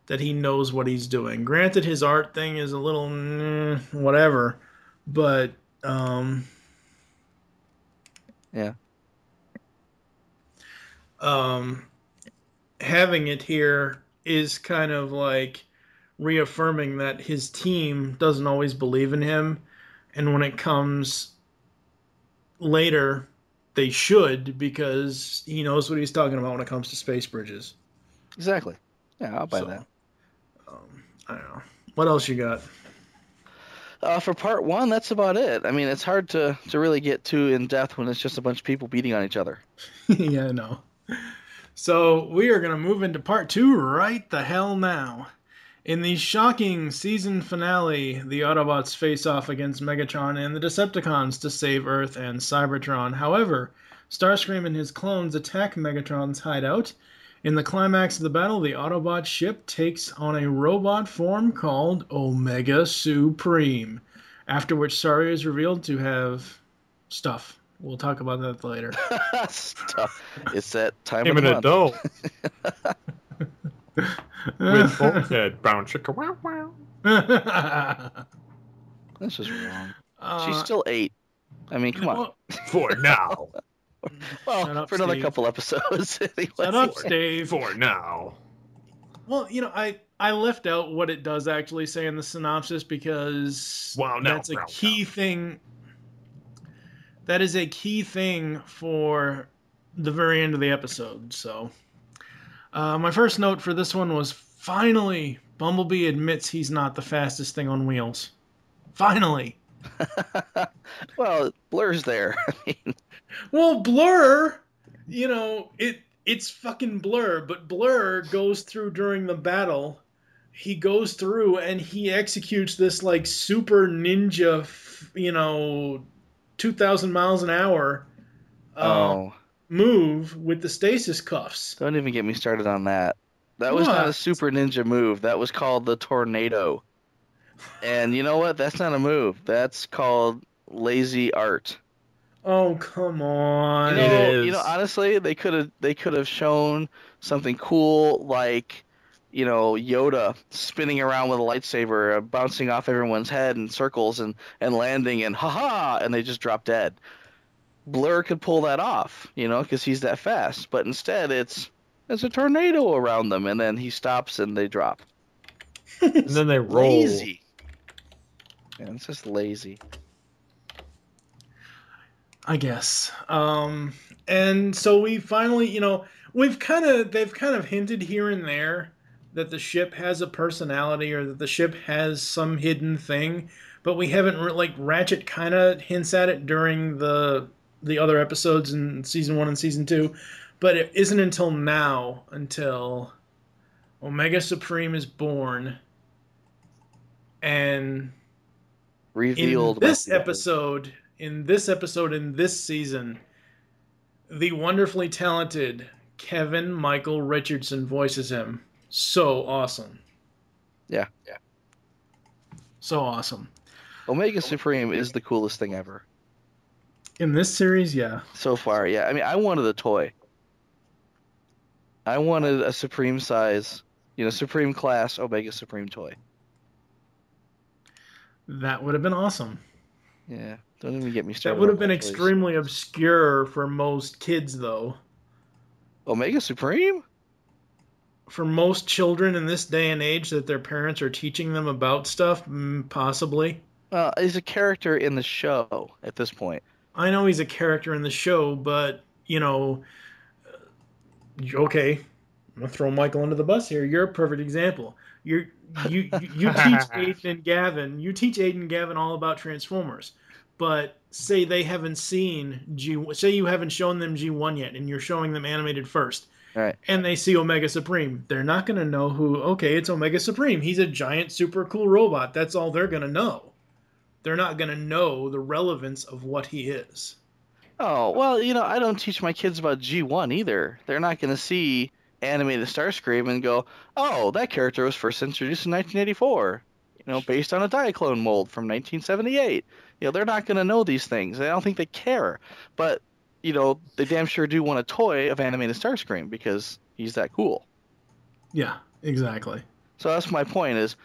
that he knows what he's doing. Granted, his art thing is a little whatever, but yeah. Having it here is kind of like reaffirming that his team doesn't always believe in him, and when it comes later, they should, because he knows what he's talking about when it comes to space bridges. Exactly. Yeah, I'll buy that. I don't know. What else you got? For part one, that's about it. I mean, it's hard to really get too in depth when it's just a bunch of people beating on each other. Yeah, I know. So we are going to move into part two right the hell now. In the shocking season finale, the Autobots face off against Megatron and the Decepticons to save Earth and Cybertron. However, Starscream and his clones attack Megatron's hideout. In the climax of the battle, the Autobot ship takes on a robot form called Omega Supreme, after which Sari is revealed to have stuff. We'll talk about that later. Stuff. It's that time I'm of an the month. adult. With Bulkhead. Brown chicka wow wow. This is wrong. She's still 8. I mean, come on. For now. Well, up, for another Steve. couple episodes. Anyway. Shut up, Steve. For now. Well, you know, I left out what it does actually say in the synopsis because that's a key thing. That is a key thing for the very end of the episode. So, my first note for this one was, finally, Bumblebee admits he's not the fastest thing on wheels. Finally. Well, Blur's there. I mean, well, Blur, you know, it's fucking Blur, but Blur goes through during the battle. He goes through and he executes this like super ninja, 2,000 miles an hour move with the stasis cuffs. Don't even get me started on that. That was not a super ninja move. That was called the tornado. And you know what? That's not a move. That's called lazy art. Oh, come on. You know, honestly, they could have shown something cool like, you know, Yoda spinning around with a lightsaber, bouncing off everyone's head in circles and landing and ha-ha, and they just drop dead. Blur could pull that off, you know, because he's that fast. But instead, it's a tornado around them, and then he stops and they drop. And then they roll. Lazy. Yeah, it's just lazy. I guess. And so we finally, you know, they've kind of hinted here and there that the ship has a personality or that the ship has some hidden thing, but we haven't Ratchet kind of hints at it during the other episodes in season 1 and season 2, but it isn't until now until Omega Supreme is born and revealed in this episode in this episode, in this season, the wonderfully talented Kevin Michael Richardson voices him. So awesome. Yeah. So awesome. Omega Supreme is the coolest thing ever. In this series, yeah. So far, yeah. I mean, I wanted a toy. I wanted a Supreme size, Supreme class Omega Supreme toy. That would have been awesome. Yeah. Don't even get me started. That would have on been toys. extremely obscure for most kids, though. Omega Supreme? For most children in this day and age that their parents are teaching them about stuff, possibly. He's a character in the show at this point. I know he's a character in the show, but, okay, I'm going to throw Michael under the bus here. You're a perfect example. You teach Aiden and Gavin. You teach Aiden and Gavin all about Transformers, but say they haven't seen say you haven't shown them G1 yet, and you're showing them animated first, right? And they see Omega Supreme. They're not going to know who. Okay, it's Omega Supreme. He's a giant, super cool robot. That's all they're going to know. They're not going to know the relevance of what he is. Oh, well, I don't teach my kids about G1 either. They're not going to see animated Starscream and go, oh, that character was first introduced in 1984, based on a Diaclone mold from 1978. They're not going to know these things. I don't think they care. But, they damn sure do want a toy of animated Starscream because he's that cool. Yeah, exactly. So that's my point is,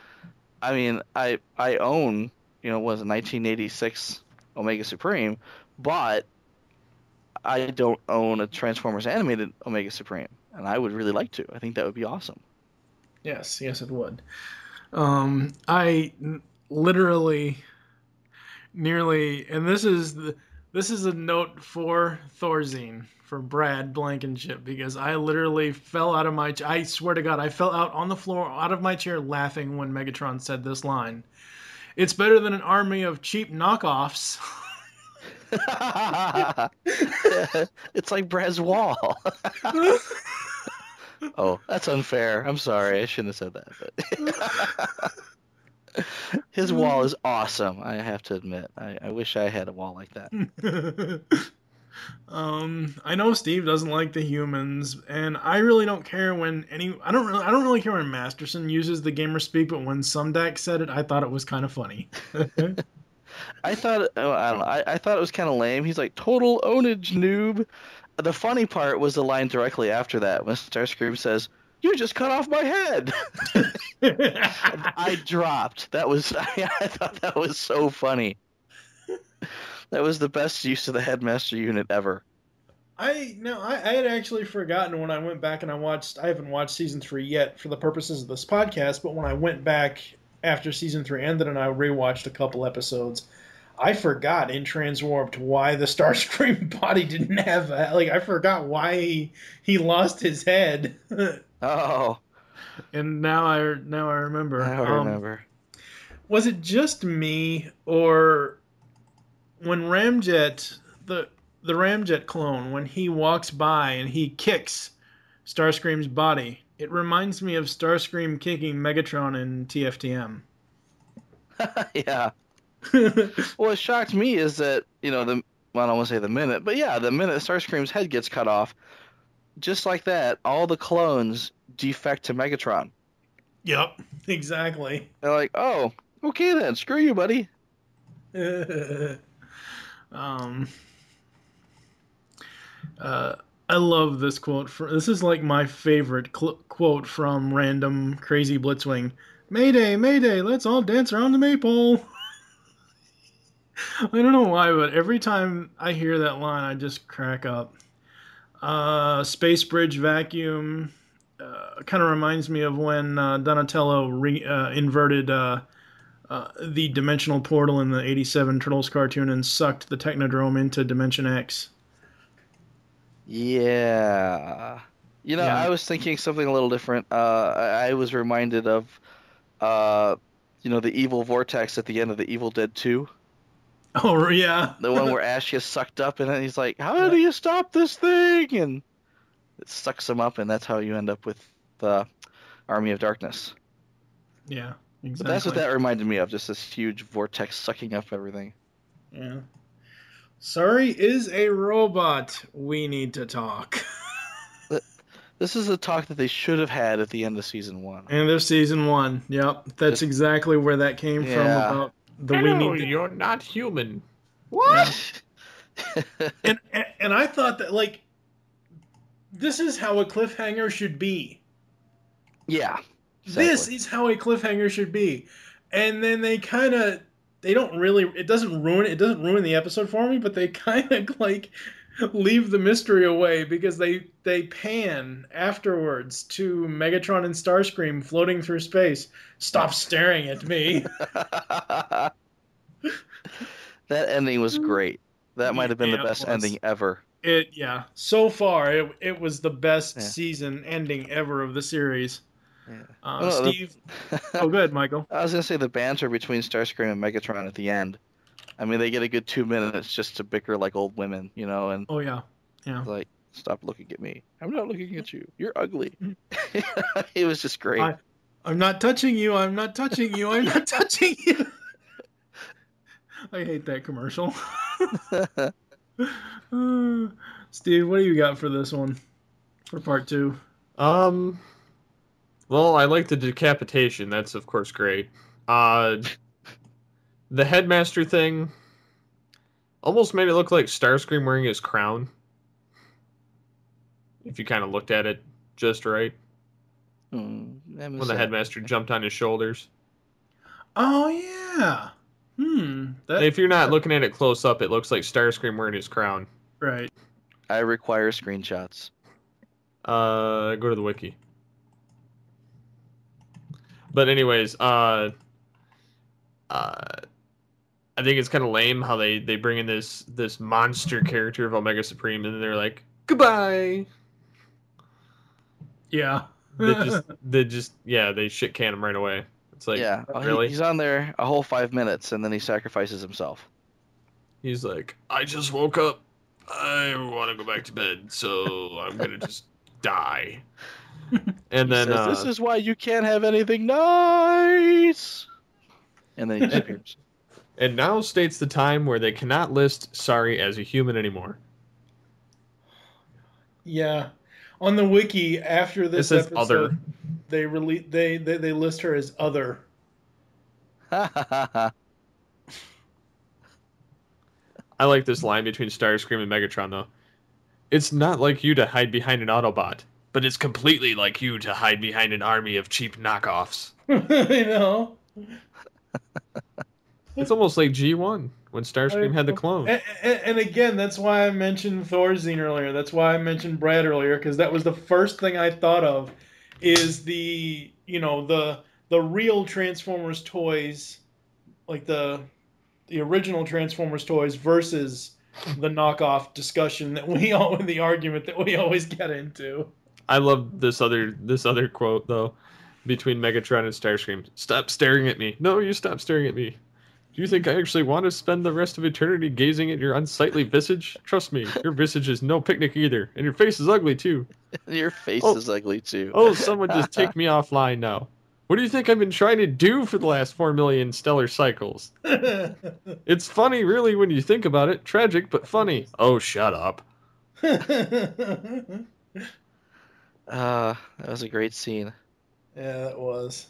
I mean, I own, was a 1986 Omega Supreme, but I don't own a Transformers animated Omega Supreme, and I would really like to. I think that would be awesome. Yes, it would. I literally, nearly, and this is a note for Thorzine, for Brad Blankenship, because I literally fell out of my. I swear to God, I fell out on the floor, out of my chair, laughing when Megatron said this line. It's better than an army of cheap knockoffs. It's like Brad's wall. Oh, that's unfair. I'm sorry. I shouldn't have said that. But his wall is awesome, I have to admit. I wish I had a wall like that. I know Steve doesn't like the humans, and I really don't care when I don't really care when Masterson uses the gamer speak, but when Sumdac said it, I thought it was kind of funny. I thought it was kind of lame. He's like, total ownage, noob. The funny part was the line directly after that when Starscream says, "You just cut off my head." I dropped. I thought that was so funny. That was the best use of the Headmaster unit ever. I had actually forgotten when I went back and I haven't watched season 3 yet for the purposes of this podcast, but when I went back after season 3 ended and I rewatched a couple episodes, I forgot in Transwarped why the Starscream body didn't have I forgot why he lost his head. Oh. And now I remember. I remember. Was it just me, or when Ramjet, the Ramjet clone, when he walks by and he kicks Starscream's body, it reminds me of Starscream kicking Megatron in TFTM. Yeah. What shocked me is that, I don't want to say the minute Starscream's head gets cut off, just like that, all the clones defect to Megatron. Yep, exactly. They're like, oh, okay then, screw you, buddy. I love this quote. This is like my favorite quote from random Crazy Blitzwing. Mayday, Mayday, let's all dance around the maypole. I don't know why, but every time I hear that line, I just crack up. Space Bridge Vacuum kind of reminds me of when Donatello inverted the dimensional portal in the 87 Turtles cartoon and sucked the Technodrome into Dimension X. Yeah. I was thinking something a little different. I was reminded of, the evil vortex at the end of the Evil Dead 2. Oh, yeah. The one where Ash gets sucked up, and then he's like, how do you stop this thing? And it sucks him up, and that's how you end up with the Army of Darkness. Yeah, exactly. But that's what that reminded me of, just this huge vortex sucking up everything. Yeah. Sorry is a robot. We need to talk. This is a talk that they should have had at the end of season 1. End of season 1. Yep, that's exactly where that came from. About the we need. You're not human. What? and I thought that like this is how a cliffhanger should be. Yeah. Exactly. This is how a cliffhanger should be. And then they don't really it doesn't ruin the episode for me, but they kind of like leave the mystery away because they pan afterwards to Megatron and Starscream floating through space. Stop staring at me. That ending was great. That might have been the best ending ever. So far it was the best season ending ever of the series. Yeah. Steve. Oh, good, Michael. I was gonna say the banter between Starscream and Megatron at the end. I mean, they get a good 2 minutes just to bicker like old women, you know. And oh yeah. Like, stop looking at me. I'm not looking at you. You're ugly. It was just great. I'm not touching you. I'm not touching you. I'm not touching you. I hate that commercial. Steve, what do you got for this one? For part 2? Well, I like the decapitation. That's of course great. The headmaster thing almost made it look like Starscream wearing his crown. If you kind of looked at it just right. When the headmaster jumped on his shoulders. Oh, yeah. If you're not looking at it close up, it looks like Starscream wearing his crown. Right. I require screenshots. Go to the wiki. But anyways, I think it's kind of lame how they bring in this monster character of Omega Supreme, and then they're like, goodbye. Yeah. They shit can him right away. It's like, really? He's on there a whole 5 minutes, and then he sacrifices himself. He's like, I just woke up. I want to go back to bed, so I'm gonna just die. And then says, this is why you can't have anything nice. And then he disappears. And now states the time where they cannot list Sorry as a human anymore. Yeah. On the wiki after this says episode, other. they list her as other. I like this line between Starscream and Megatron though. It's not like you to hide behind an Autobot, but it's completely like you to hide behind an army of cheap knockoffs. I know. It's almost like G1 when Starscream had the clone. And again, that's why I mentioned Thorazine earlier. That's why I mentioned Brad earlier, because that was the first thing I thought of is the real Transformers toys, like the original Transformers toys versus the knockoff discussion the argument that we always get into. I love this other quote though, between Megatron and Starscream. Stop staring at me. No, you stop staring at me. Do you think I actually want to spend the rest of eternity gazing at your unsightly visage? Trust me, your visage is no picnic either, and your face is ugly too. Your face is ugly too. Oh, someone just take me offline now. What do you think I've been trying to do for the last 4 million stellar cycles? It's funny, really, when you think about it. Tragic, but funny. Oh, shut up. That was a great scene. Yeah, that was.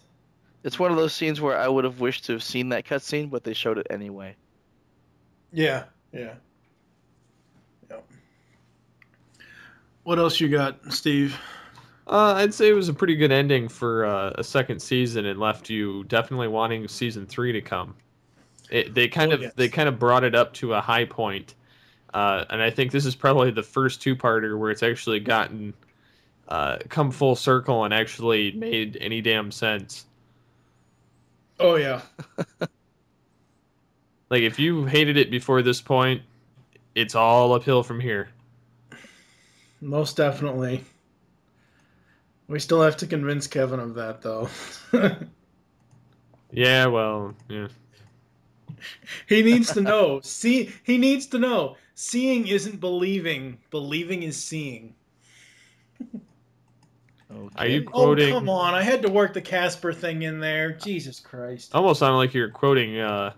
It's one of those scenes where I would have wished to have seen that cutscene, but they showed it anyway. Yeah. What else you got, Steve? I'd say it was a pretty good ending for a second season and left you definitely wanting season 3 to come. They kind of brought it up to a high point, and I think this is probably the first two-parter where it's actually gotten come full circle and actually made any damn sense. Oh yeah. Like if you hated it before this point, it's all uphill from here. Most definitely. We still have to convince Kevin of that, though. Yeah, well, yeah. He needs to know. He needs to know. Seeing isn't believing. Believing is seeing. Okay. Are you quoting... Oh, come on. I had to work the Casper thing in there. Jesus Christ. Almost sounded like you're quoting the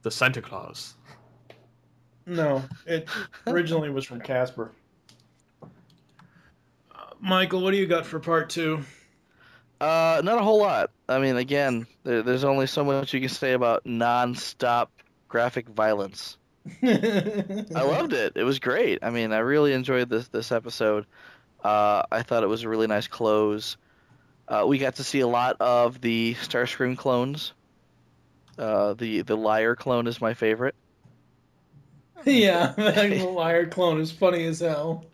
Santa Claus. No, it originally was from Casper. Michael, what do you got for part 2? Not a whole lot. I mean, again, there's only so much you can say about non-stop graphic violence. I loved it. It was great. I mean, I really enjoyed this episode. I thought it was a really nice close. We got to see a lot of the Starscream clones. The liar clone is my favorite. Yeah, the liar clone is funny as hell.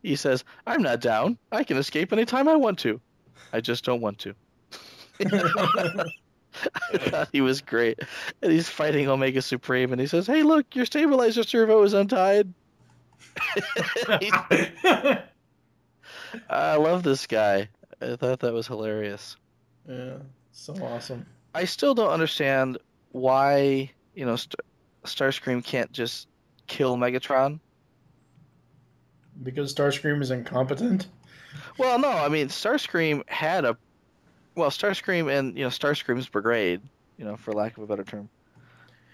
He says, "I'm not down. I can escape anytime I want to. I just don't want to." I thought he was great. And he's fighting Omega Supreme, and he says, "Hey, look, your stabilizer servo is untied." I love this guy. I thought that was hilarious. Yeah, so awesome. I still don't understand why, Starscream can't just kill Megatron. Because Starscream is incompetent? Well, no, I mean, Starscream and, Starscream's brigade, for lack of a better term,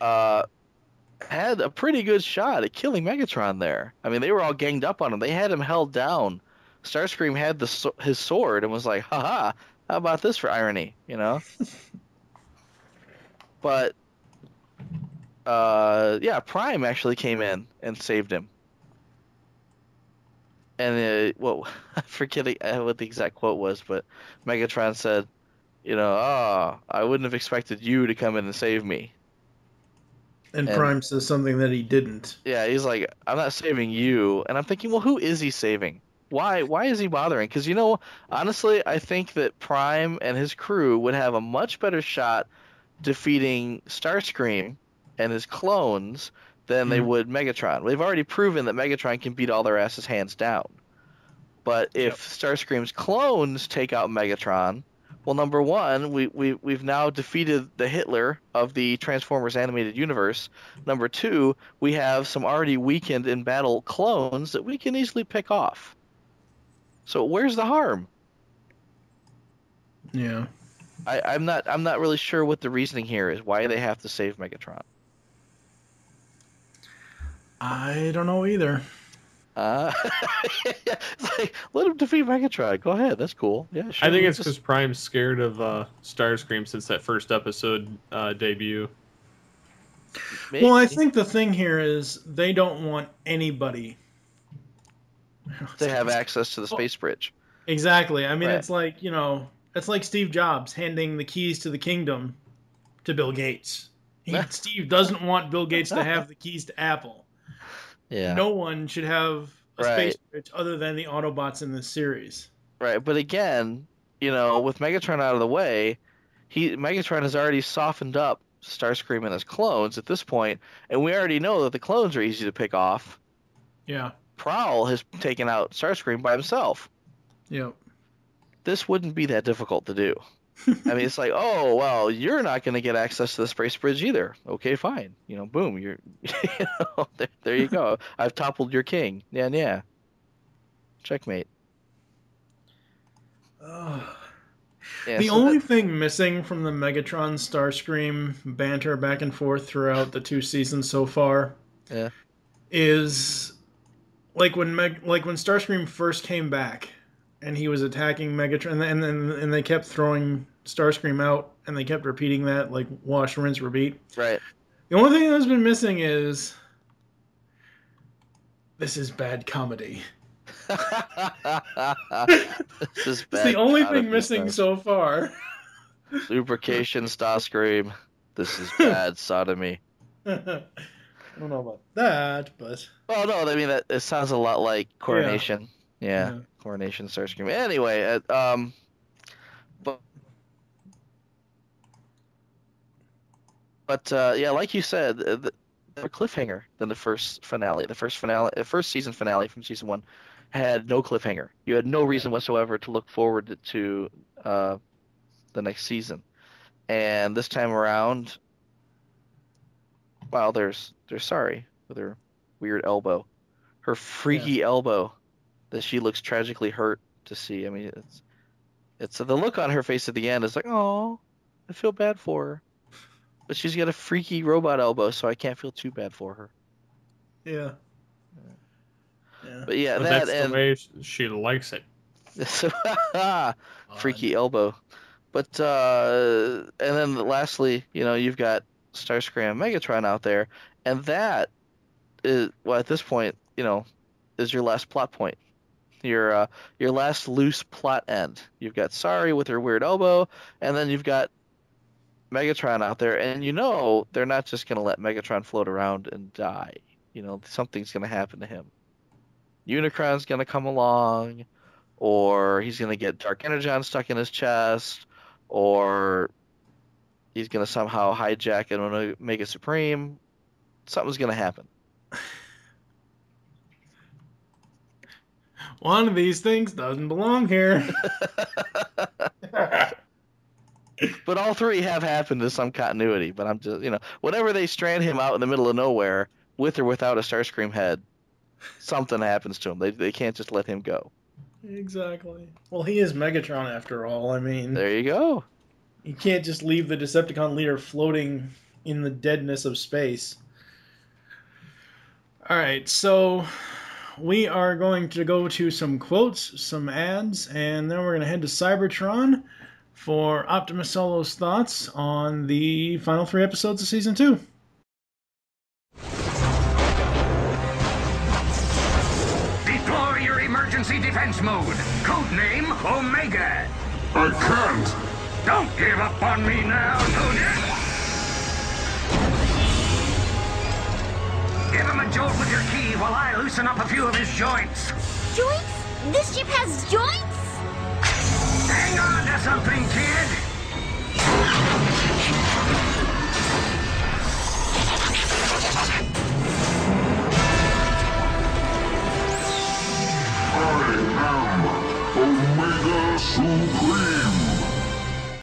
had a pretty good shot at killing Megatron there. I mean, they were all ganged up on him. They had him held down. Starscream had his sword and was like, haha, how about this for irony, But, Prime actually came in and saved him. And, I'm forgetting what the exact quote was, but Megatron said, I wouldn't have expected you to come in and save me. And Prime says something that he didn't. Yeah, he's like, I'm not saving you. And I'm thinking, well, who is he saving? Why is he bothering? Because, honestly, I think that Prime and his crew would have a much better shot defeating Starscream and his clones than they would Megatron. They've already proven that Megatron can beat all their asses hands down. But if Starscream's clones take out Megatron, well, number one, we've now defeated the Hitler of the Transformers animated universe. Number two, we have some already weakened in battle clones that we can easily pick off. So where's the harm? Yeah. I'm not really sure what the reasoning here is. Why they have to save Megatron? I don't know either. It's like, let him defeat Megatron. Go ahead. That's cool. Yeah, sure. I think it's because Prime's scared of Starscream since that first episode debut. Maybe. Well, I think the thing here is they don't want anybody to have access to the space bridge. Exactly. I mean, Right. it's like, it's like Steve Jobs handing the keys to the kingdom to Bill Gates. Steve doesn't want Bill Gates to have the keys to Apple. Yeah. No one should have a Right. space bridge other than the Autobots in this series. Right, but again, with Megatron out of the way, Megatron has already softened up Starscream and his clones at this point, and we already know that the clones are easy to pick off. Yeah. Prowl has taken out Starscream by himself. Yep. This wouldn't be that difficult to do. I mean, it's like, oh, well, you're not going to get access to the space bridge either. Okay, fine. Boom, you're, there you go. I've toppled your king. Yeah. Checkmate. Yeah, The only thing missing from the Megatron Starscream banter back and forth throughout the 2 seasons so far is like when Starscream first came back and he was attacking Megatron and they kept throwing Starscream out and they kept repeating that like wash, rinse, repeat. Right. The only thing that's been missing is this is bad comedy. This is It's bad the only comedy, thing missing Star- so far. Lubrication, Starscream. This is bad sodomy. I don't know about that, but Well, no, I mean it sounds a lot like Coronation. Yeah. Coronation, Starscream. Anyway, but like you said, the cliffhanger than the first finale. The first season finale from season 1 had no cliffhanger. You had no reason whatsoever to look forward to the next season. And this time around, well, there's Sorry with her weird elbow, her freaky elbow that she looks tragically hurt to see. I mean, it's the look on her face at the end is like, oh, I feel bad for her, but she's got a freaky robot elbow, so I can't feel too bad for her. Yeah. But yeah, that's the way she likes it. Freaky elbow. But and then lastly, you've got Starscream and Megatron out there, and that is, well, at this point, is your last plot point. Your last loose plot end. You've got Sari with her weird elbow, and then you've got Megatron out there, and they're not just going to let Megatron float around and die. Something's going to happen to him. Unicron's going to come along, or he's going to get Dark Energon stuck in his chest, or he's going to somehow hijack an Omega Supreme. Something's going to happen. One of these things doesn't belong here. But all three have happened to some continuity. But I'm just, whenever they strand him out in the middle of nowhere, with or without a Starscream head, something happens to him. They can't just let him go. Exactly. Well, he is Megatron after all. I mean, there you go. You can't just leave the Decepticon leader floating in the deadness of space. All right, so we are going to go to some quotes, some ads, and then we're going to head to Cybertron for Optimus Solo's thoughts on the final 3 episodes of Season 2. Deploy your emergency defense mode. Codename Omega. I can't. Don't give up on me now, soldier. Give him a jolt with your key while I loosen up a few of his joints. Joints? This ship has joints? Hang on to something, kid. I am Omega Supreme.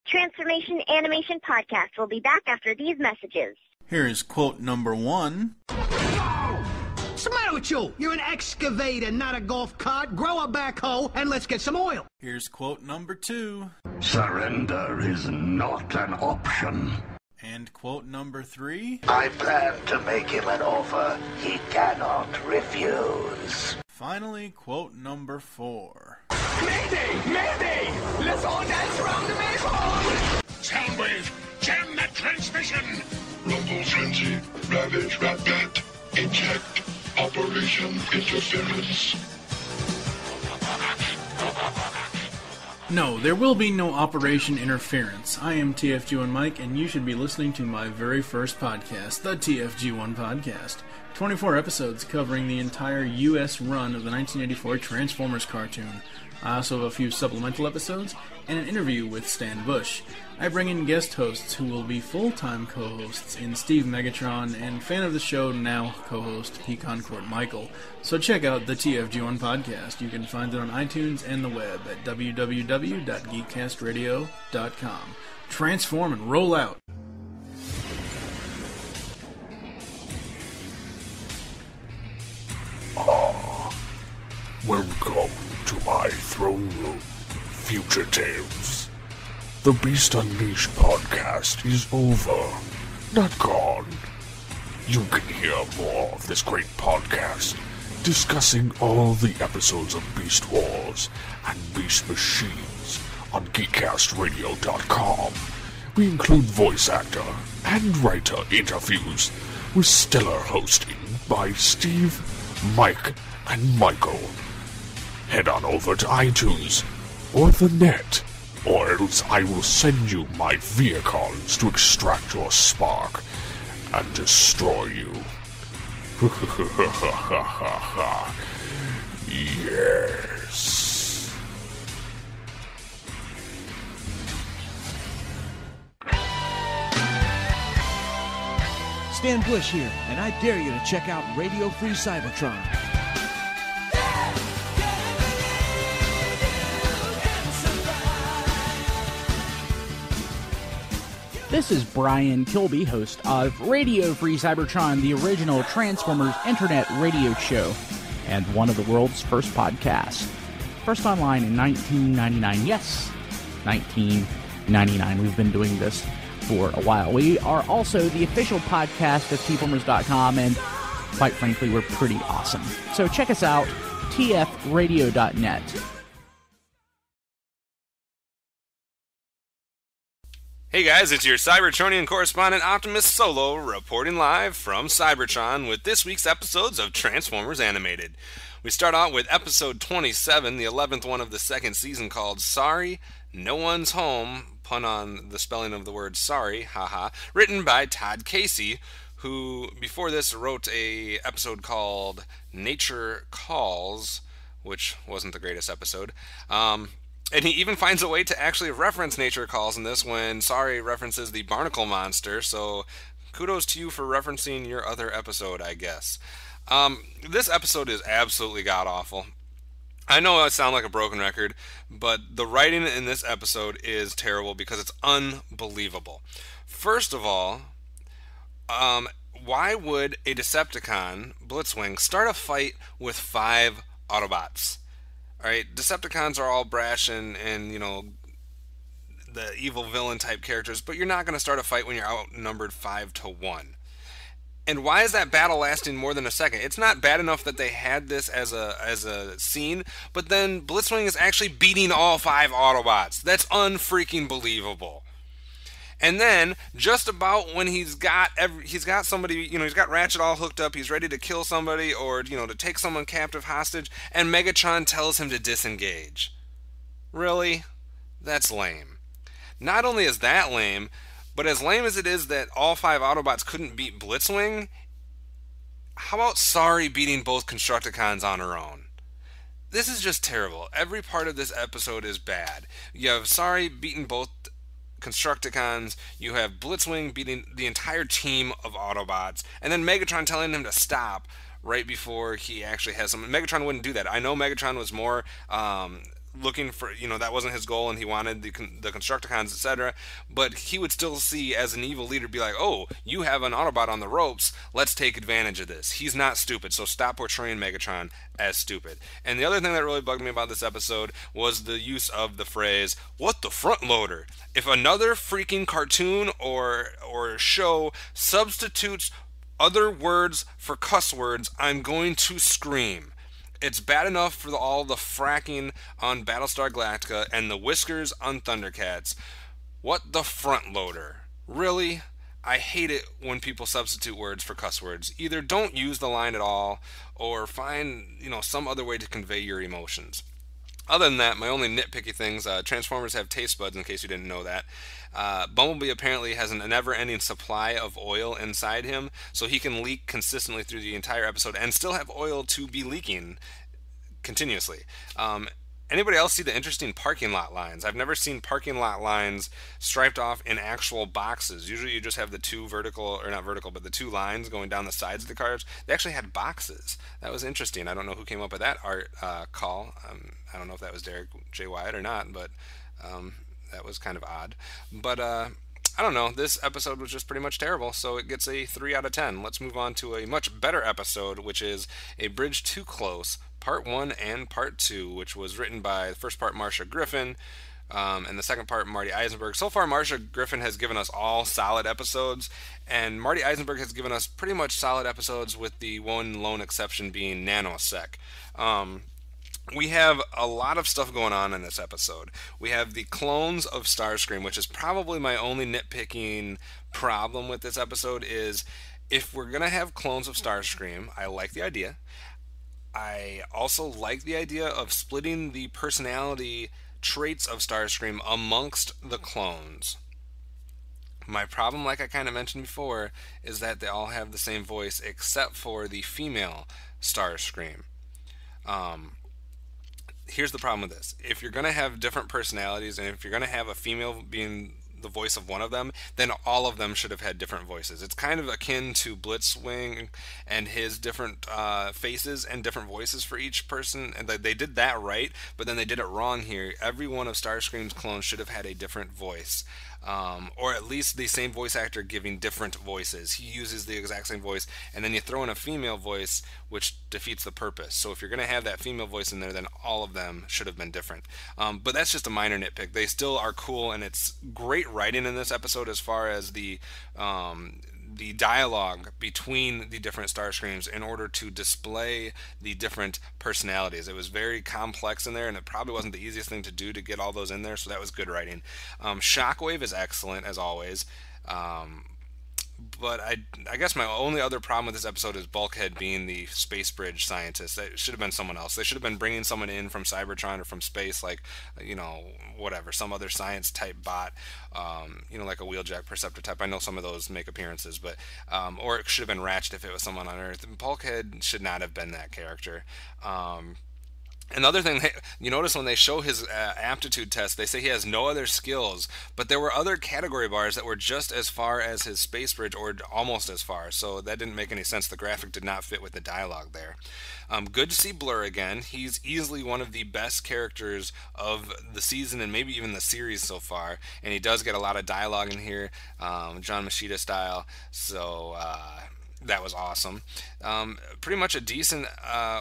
Transformation Animation Podcast will be back after these messages. Here is quote number 1. What's the matter with you? You're an excavator, not a golf cart. Grow a backhoe and let's get some oil. Here's quote number 2. Surrender is not an option. And quote number 3. I plan to make him an offer he cannot refuse. Finally, quote number 4. Mayday! Mayday! Let's all dance around the maypole! Soundwave, jam that transmission! Rumble Frenzy, Ravage Rat-Bat, eject, Operation Interference. No, there will be no Operation Interference. I am TFG1 Mike, and you should be listening to my very first podcast, the TFG1 Podcast. 24 episodes covering the entire U.S. run of the 1984 Transformers cartoon. I also have a few supplemental episodes and an interview with Stan Bush. I bring in guest hosts who will be full-time co-hosts in Steve Megatron and fan of the show now co-host Pecan Court Michael. So check out the TFG1 Podcast. You can find it on iTunes and the web at www.geekcastradio.com. Transform and roll out! Welcome to my throne room, fugitives. The Beast Unleashed podcast is over, not gone. You can hear more of this great podcast, discussing all the episodes of Beast Wars and Beast Machines on GeekCastRadio.com. We include voice actor and writer interviews with stellar hosting by Steve, Mike, and Michael. Head on over to iTunes or the net, or else I will send you my vehicles to extract your spark and destroy you. Yes. Stan Bush here, and I dare you to check out Radio Free Cybertron. This is Brian Kilby, host of Radio Free Cybertron, the original Transformers internet radio show, and one of the world's first podcasts. First online in 1999. Yes, 1999. We've been doing this for a while. We are also the official podcast of Tformers.com, and quite frankly, were pretty awesome. So check us out, tfradio.net. Hey guys, it's your Cybertronian correspondent Optimus Solo reporting live from Cybertron with this week's episodes of Transformers Animated. We start out with episode 27, the 11th one of the second season, called Sorry, No One's Home, pun on the spelling of the word sorry, haha, written by Todd Casey, who before this wrote a episode called Nature Calls, which wasn't the greatest episode. And he even finds a way to actually reference Nature Calls in this when Sorry references the Barnacle Monster, so kudos to you for referencing your other episode, I guess. This episode is absolutely god-awful. I know I sound like a broken record, but the writing in this episode is terrible because it's unbelievable. First of all, why would a Decepticon, Blitzwing, start a fight with 5 Autobots? Alright, Decepticons are all brash and you know, the evil villain type characters, but you're not going to start a fight when you're outnumbered 5-1. And why is that battle lasting more than a second? It's not bad enough that they had this as a scene, but then Blitzwing is actually beating all 5 Autobots. That's unfreaking believable. And then, just about when he's got somebody, you know, he's got Ratchet all hooked up, he's ready to kill somebody or, you know, to take someone captive hostage, and Megatron tells him to disengage. Really? That's lame. Not only is that lame, but as lame as it is that all 5 Autobots couldn't beat Blitzwing, how about Sorry beating both Constructicons on her own? This is just terrible. Every part of this episode is bad. You have Sorry beating both Constructicons, you have Blitzwing beating the entire team of Autobots, and then Megatron telling him to stop right before he actually has some. Megatron wouldn't do that. I know Megatron was more looking for, you know, that wasn't his goal and he wanted the Constructicons, etc. But he would still see, as an evil leader, be like, oh, you have an Autobot on the ropes, let's take advantage of this. He's not stupid, so stop portraying Megatron as stupid. And the other thing that really bugged me about this episode was the use of the phrase, what the front loader? If another freaking cartoon or show substitutes other words for cuss words, I'm going to scream. It's bad enough for all the fracking on Battlestar Galactica and the whiskers on Thundercats. What the front loader? Really? I hate it when people substitute words for cuss words. Either don't use the line at all, or find, you know, some other way to convey your emotions. Other than that, my only nitpicky things, Transformers have taste buds, in case you didn't know that. Bumblebee apparently has a never-ending supply of oil inside him, so he can leak consistently through the entire episode and still have oil to be leaking continuously. Anybody else see the interesting parking lot lines? I've never seen parking lot lines striped off in actual boxes. Usually you just have the 2 vertical, or not vertical, but the 2 lines going down the sides of the cars. They actually had boxes. That was interesting. I don't know who came up with that art call. I don't know if that was Derek J. Wyatt or not, but that was kind of odd. But I don't know. This episode was just pretty much terrible, so it gets a 3 out of 10. Let's move on to a much better episode, which is A Bridge Too Close, Part 1 and Part 2, which was written by the first part Marcia Griffin, and the second part Marty Eisenberg. So far, Marcia Griffin has given us all solid episodes, and Marty Eisenberg has given us pretty much solid episodes, with the one lone exception being Nanosec. We have a lot of stuff going on in this episode. We have the clones of Starscream, which is probably my only nitpicking problem with this episode. Is if we're going to have clones of Starscream, I like the idea. I also like the idea of splitting the personality traits of Starscream amongst the clones. My problem, like I kind of mentioned before, is that they all have the same voice except for the female Starscream. Here's the problem with this. If you're going to have different personalities, and if you're going to have a female being the voice of one of them, then all of them should have had different voices. It's kind of akin to Blitzwing and his different faces and different voices for each person, and they did that right, but then they did it wrong here. Every one of Starscream's clones should have had a different voice. Or at least the same voice actor giving different voices. He uses the exact same voice, and then you throw in a female voice, which defeats the purpose. So if you're going to have that female voice in there, then all of them should have been different. But that's just a minor nitpick. They still are cool, and it's great writing in this episode as far as the the dialogue between the different Starscreams in order to display the different personalities. It was very complex in there, and it probably wasn't the easiest thing to do to get all those in there, so that was good writing. Shockwave is excellent, as always. But I guess my only other problem with this episode is Bulkhead being the space bridge scientist. That should have been someone else. They should have been bringing someone in from Cybertron or from space, like, whatever, some other science type bot, like a Wheeljack Perceptor type. I know some of those make appearances, but or it should have been Ratchet if it was someone on Earth. Bulkhead should not have been that character. Another thing, you notice when they show his aptitude test, they say he has no other skills, but there were other category bars that were just as far as his space bridge, or almost as far, so that didn't make any sense. The graphic did not fit with the dialogue there. Good to see Blur again. He's easily one of the best characters of the season and maybe even the series so far, and he does get a lot of dialogue in here, John Machida style, so that was awesome. Pretty much a decent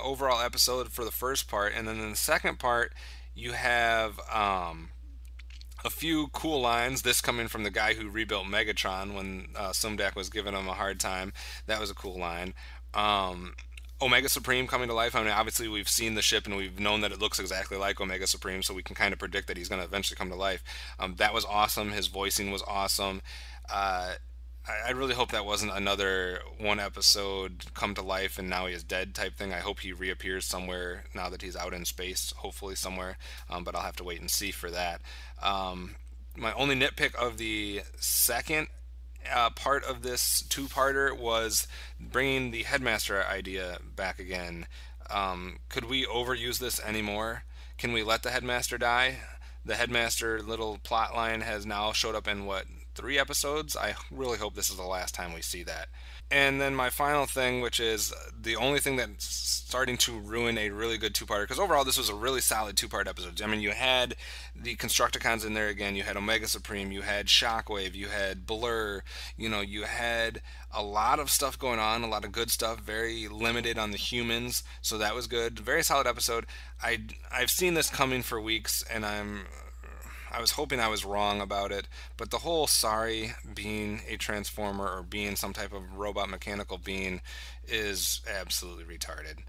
overall episode for the first part, and then in the second part you have a few cool lines. This coming from the guy who rebuilt Megatron when Sumdak was giving him a hard time. That was a cool line. Omega Supreme coming to life. I mean, obviously we've seen the ship and we've known that it looks exactly like Omega Supreme, so we can kind of predict that he's going to eventually come to life. That was awesome. His voicing was awesome. I really hope that wasn't another one episode come to life and now he is dead type thing. I hope he reappears somewhere now that he's out in space, hopefully somewhere, but I'll have to wait and see for that. My only nitpick of the second part of this two-parter was bringing the Headmaster idea back again. Could we overuse this anymore? Can we let the Headmaster die? The Headmaster little plot line has now showed up in, 3 episodes? I really hope this is the last time we see that. And then my final thing, which is the only thing that's starting to ruin a really good two-parter, because overall this was a really solid two-part episode. I mean, you had the Constructicons in there again, you had Omega Supreme, you had Shockwave, you had Blur, you had a lot of stuff going on, a lot of good stuff, very limited on the humans, so that was good. Very solid episode. I've seen this coming for weeks, and I was hoping I was wrong about it, but the whole Sari being a transformer or being some type of robot mechanical being is absolutely retarded.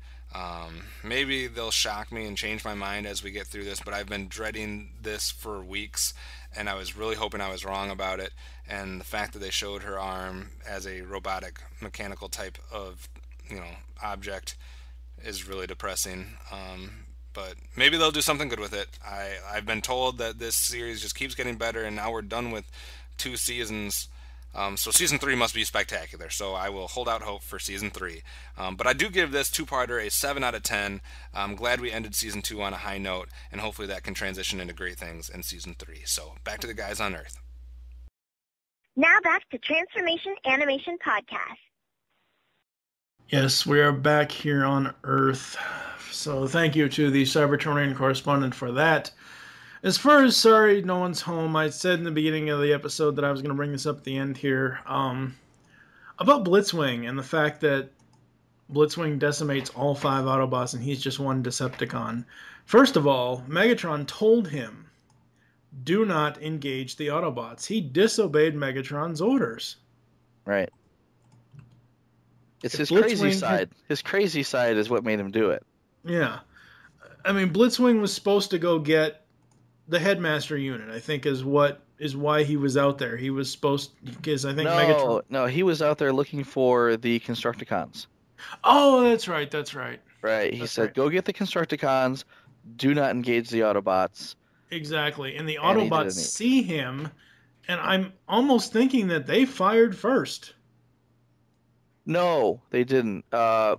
Maybe they'll shock me and change my mind as we get through this, but I've been dreading this for weeks, and I was really hoping I was wrong about it, and the fact that they showed her arm as a robotic mechanical type of object is really depressing. But maybe they'll do something good with it. I've been told that this series just keeps getting better, and now we're done with 2 seasons. So season 3 must be spectacular. So I will hold out hope for season 3. But I do give this two-parter a 7 out of 10. I'm glad we ended season 2 on a high note, and hopefully that can transition into great things in season 3. So back to the guys on Earth. Now back to Transformation Animation Podcast. Yes, we are back here on Earth. So thank you to the Cybertronian correspondent for that. As far as Sorry No One's Home, I said in the beginning of the episode that I was going to bring this up at the end here, about Blitzwing and the fact that Blitzwing decimates all 5 Autobots and he's just one Decepticon. First of all, Megatron told him, do not engage the Autobots. He disobeyed Megatron's orders. Right. It's his crazy side. His crazy side is what made him do it. Yeah. I mean, Blitzwing was supposed to go get the Headmaster unit, I think is why he was out there. He was supposed, because I think Megatron... No, he was out there looking for the Constructicons. Oh, that's right. Right, he said, go get the Constructicons, do not engage the Autobots. Exactly, and the Autobots see him, and I'm almost thinking that they fired first. No, they didn't. Damn.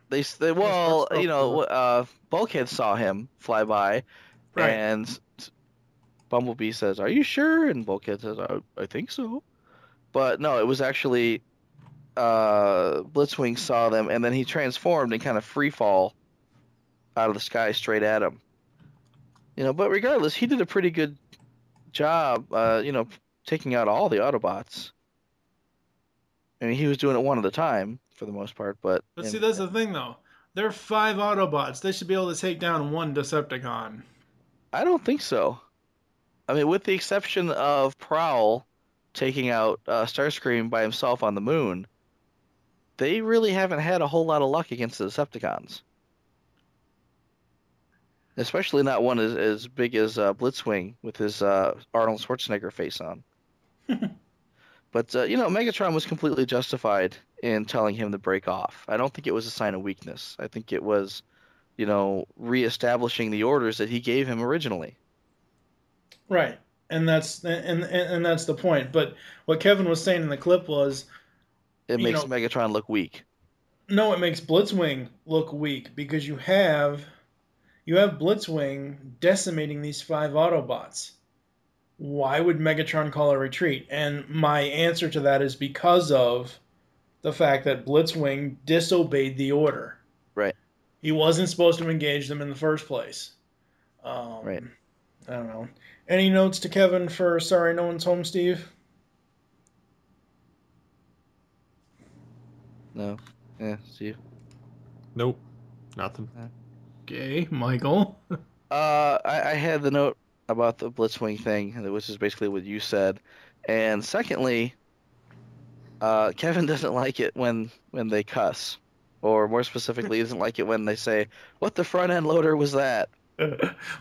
They Bulkhead saw him fly by, right. And Bumblebee says, "Are you sure?" And Bulkhead says, "I think so." But no, it was actually Blitzwing saw them, and then he transformed and kind of free fall out of the sky straight at him. But regardless, he did a pretty good job, taking out all the Autobots. I mean, he was doing it one at a time for the most part, but see, that's the thing, though. There are 5 Autobots. They should be able to take down 1 Decepticon. I don't think so. I mean, with the exception of Prowl taking out Starscream by himself on the moon, they really haven't had a whole lot of luck against the Decepticons. Especially not one as big as Blitzwing with his Arnold Schwarzenegger face on. But, Megatron was completely justified in telling him to break off. I don't think it was a sign of weakness. I think it was, reestablishing the orders that he gave him originally. Right. And that's the point. But what Kevin was saying in the clip was... It makes Megatron look weak. No, it makes Blitzwing look weak because you have Blitzwing decimating these 5 Autobots. Why would Megatron call a retreat? And my answer to that is because of the fact that Blitzwing disobeyed the order. Right. He wasn't supposed to engage them in the first place. Right. I don't know. Any notes to Kevin for Sorry No One's Home, Steve? No. Yeah, Steve? Nope. Nothing. Okay, Michael. I had the note about the Blitzwing thing, which is basically what you said. And secondly, Kevin doesn't like it when they cuss. Or more specifically, he doesn't like it when they say, "What the front end loader was that?"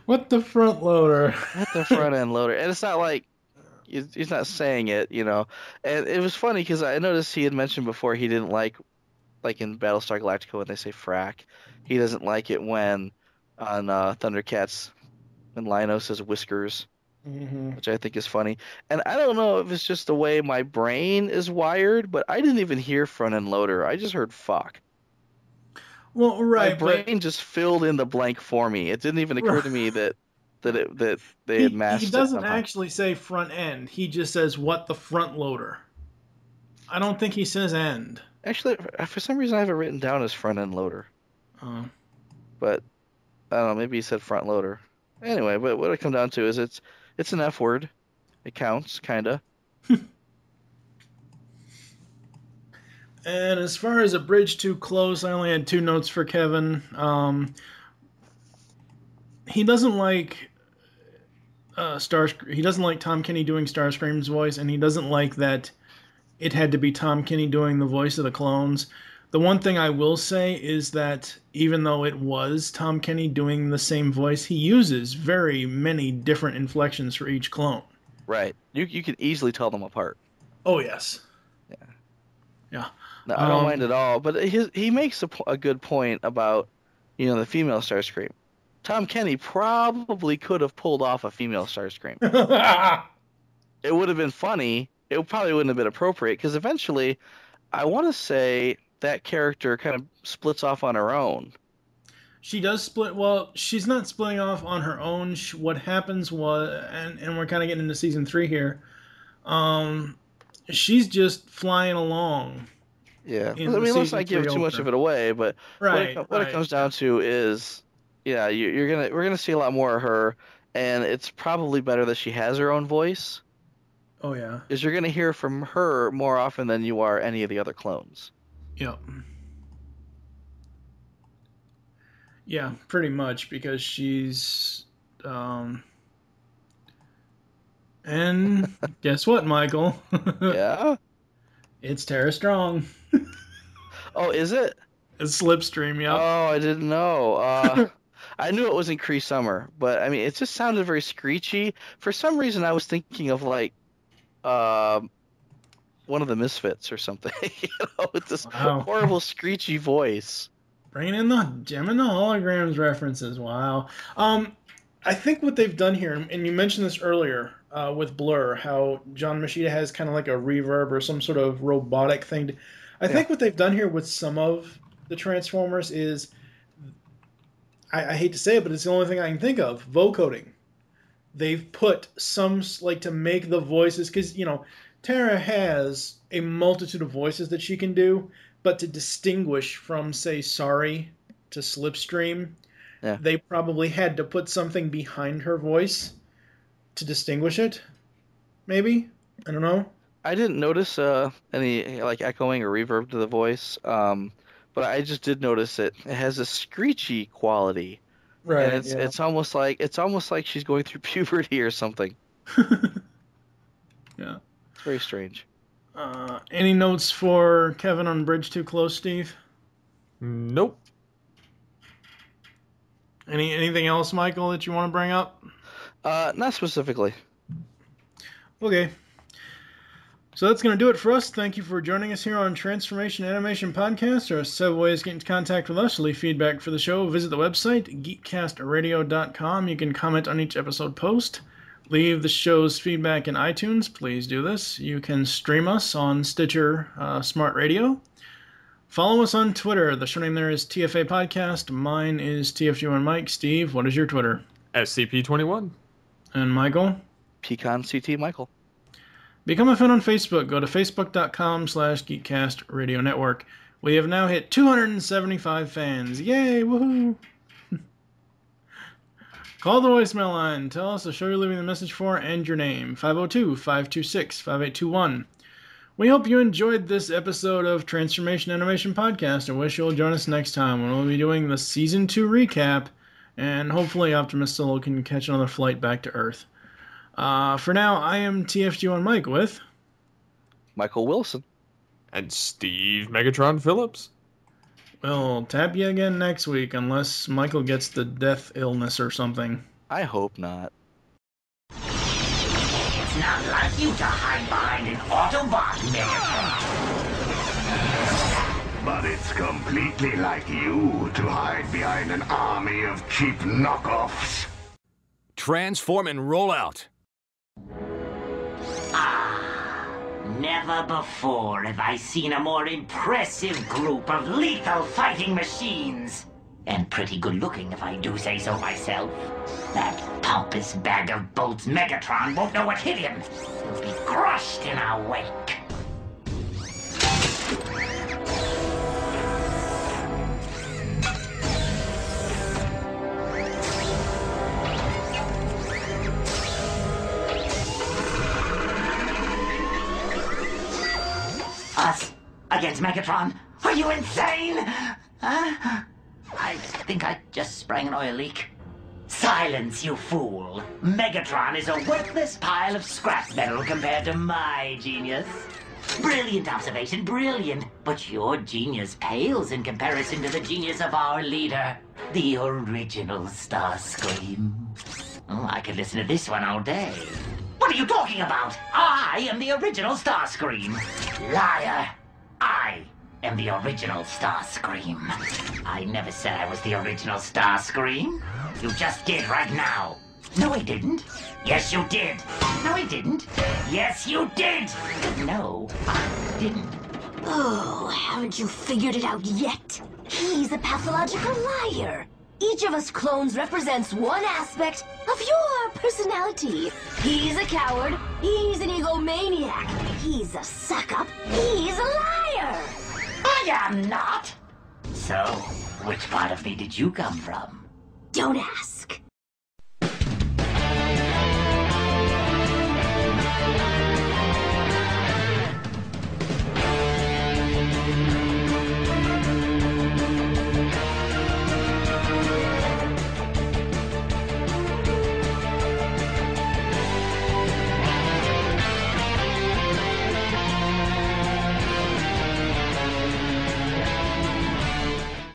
What the front loader? What the front end loader? And it's not like he's not saying it, And it was funny because I noticed he had mentioned before he didn't like in Battlestar Galactica when they say frack. He doesn't like it when on Thundercats when Lino says whiskers, which I think is funny. And I don't know if it's just the way my brain is wired, but I didn't even hear front end loader. I just heard fuck. Well, right. My brain just filled in the blank for me. It didn't even occur to me that they had mashed it. He doesn't actually say front end. He just says, "What the front loader?" I don't think he says end. Actually, for some reason, I have it written down as front end loader. But I don't know. Maybe he said front loader. Anyway, but what it comes down to is it's an F word. It counts, kinda. And as far as a bridge too close, I only had 2 notes for Kevin. He doesn't like he doesn't like Tom Kenny doing Starscream's voice, and he doesn't like that it had to be Tom Kenny doing the voice of the clones. The one thing I will say is that even though it was Tom Kenny doing the same voice, he uses very many different inflections for each clone. Right. You can easily tell them apart. Oh, yes. Yeah. No, I don't mind at all. But he makes a good point about, the female Starscream. Tom Kenny probably could have pulled off a female Starscream. It would have been funny. It probably wouldn't have been appropriate because eventually, I want to say that character kind of splits off on her own. She does split. Well, she's not splitting off on her own. What happens was, and we're kind of getting into season 3 here. She's just flying along. Yeah, I mean, let's not give too much of it away. But what it comes down to is, we're gonna see a lot more of her, and it's probably better that she has her own voice. Oh yeah, because you're gonna hear from her more often than you are any of the other clones. Yep. Yeah, pretty much because she's. And guess what, Michael? Yeah? It's Tara Strong. Oh, is it? It's Slipstream, yeah. Oh, I didn't know. I knew it wasn't Cree Summer, but I mean, it just sounded very screechy. For some reason, I was thinking of like one of the Misfits or something, with this horrible screechy voice. Bringing in the Gem and the Holograms references. Wow. I think what they've done here, and you mentioned this earlier with Blur, how John Machida has kind of like a reverb or some sort of robotic thing. I think what they've done here with some of the Transformers is, I hate to say it, but it's the only thing I can think of, vocoding. They've put some, like, to make the voices, because, Tara has a multitude of voices that she can do, but to distinguish from, say, Sorry to Slipstream, they probably had to put something behind her voice to distinguish it. Maybe? I don't know. I didn't notice any like echoing or reverb to the voice, but I just did notice it has a screechy quality. Right. And it's almost like she's going through puberty or something. Yeah. Very strange. Any notes for Kevin on Bridge Too Close, Steve? Nope. Anything else, Michael, that you want to bring up? Not specifically. Okay. So that's going to do it for us. Thank you for joining us here on Transformation Animation Podcast. There are several ways to get into contact with us. To leave feedback for the show, visit the website, geekcastradio.com. You can comment on each episode post. Leave the show's feedback in iTunes. Please do this. You can stream us on Stitcher Smart Radio. Follow us on Twitter. The show name there is TFA Podcast. Mine is TFG1 Mike. Steve, what is your Twitter? SCP-21. And Michael? PecanCT Michael. Become a fan on Facebook. Go to facebook.com/GeekCastRadioNetwork. We have now hit 275 fans. Yay! Woohoo! Call the voicemail line. Tell us the show you're leaving the message for and your name. 502-526-5821. We hope you enjoyed this episode of Transformation Animation Podcast and wish you'll join us next time when we'll be doing the Season 2 recap, and hopefully Optimus Solo can catch another flight back to Earth. For now, I am TFG1 Mike with Michael Wilson and Steve Megatron Phillips. We'll tap you again next week unless Michael gets the death illness or something. I hope not. It's not like you to hide behind an Autobot, Megatron. But it's completely like you to hide behind an army of cheap knockoffs. Transform and roll out. Never before have I seen a more impressive group of lethal fighting machines. And pretty good looking, if I do say so myself. That pompous bag of bolts Megatron won't know what hit him. He'll be crushed in our wake. Us against Megatron? Are you insane? Huh? I think I just sprang an oil leak. Silence, you fool. Megatron is a worthless pile of scrap metal compared to my genius. Brilliant observation, brilliant. But your genius pales in comparison to the genius of our leader, the original Starscream. Oh, I could listen to this one all day. What are you talking about? I am the original Starscream. Liar. I am the original Starscream. I never said I was the original Starscream. You just did right now. No, I didn't. Yes, you did. No, I didn't. Yes, you did. No, I didn't. Oh, haven't you figured it out yet? He's a pathological liar. Each of us clones represents one aspect of your personality. He's a coward. He's an egomaniac. He's a suck-up. He's a liar. I am not. So, which part of me did you come from? Don't ask.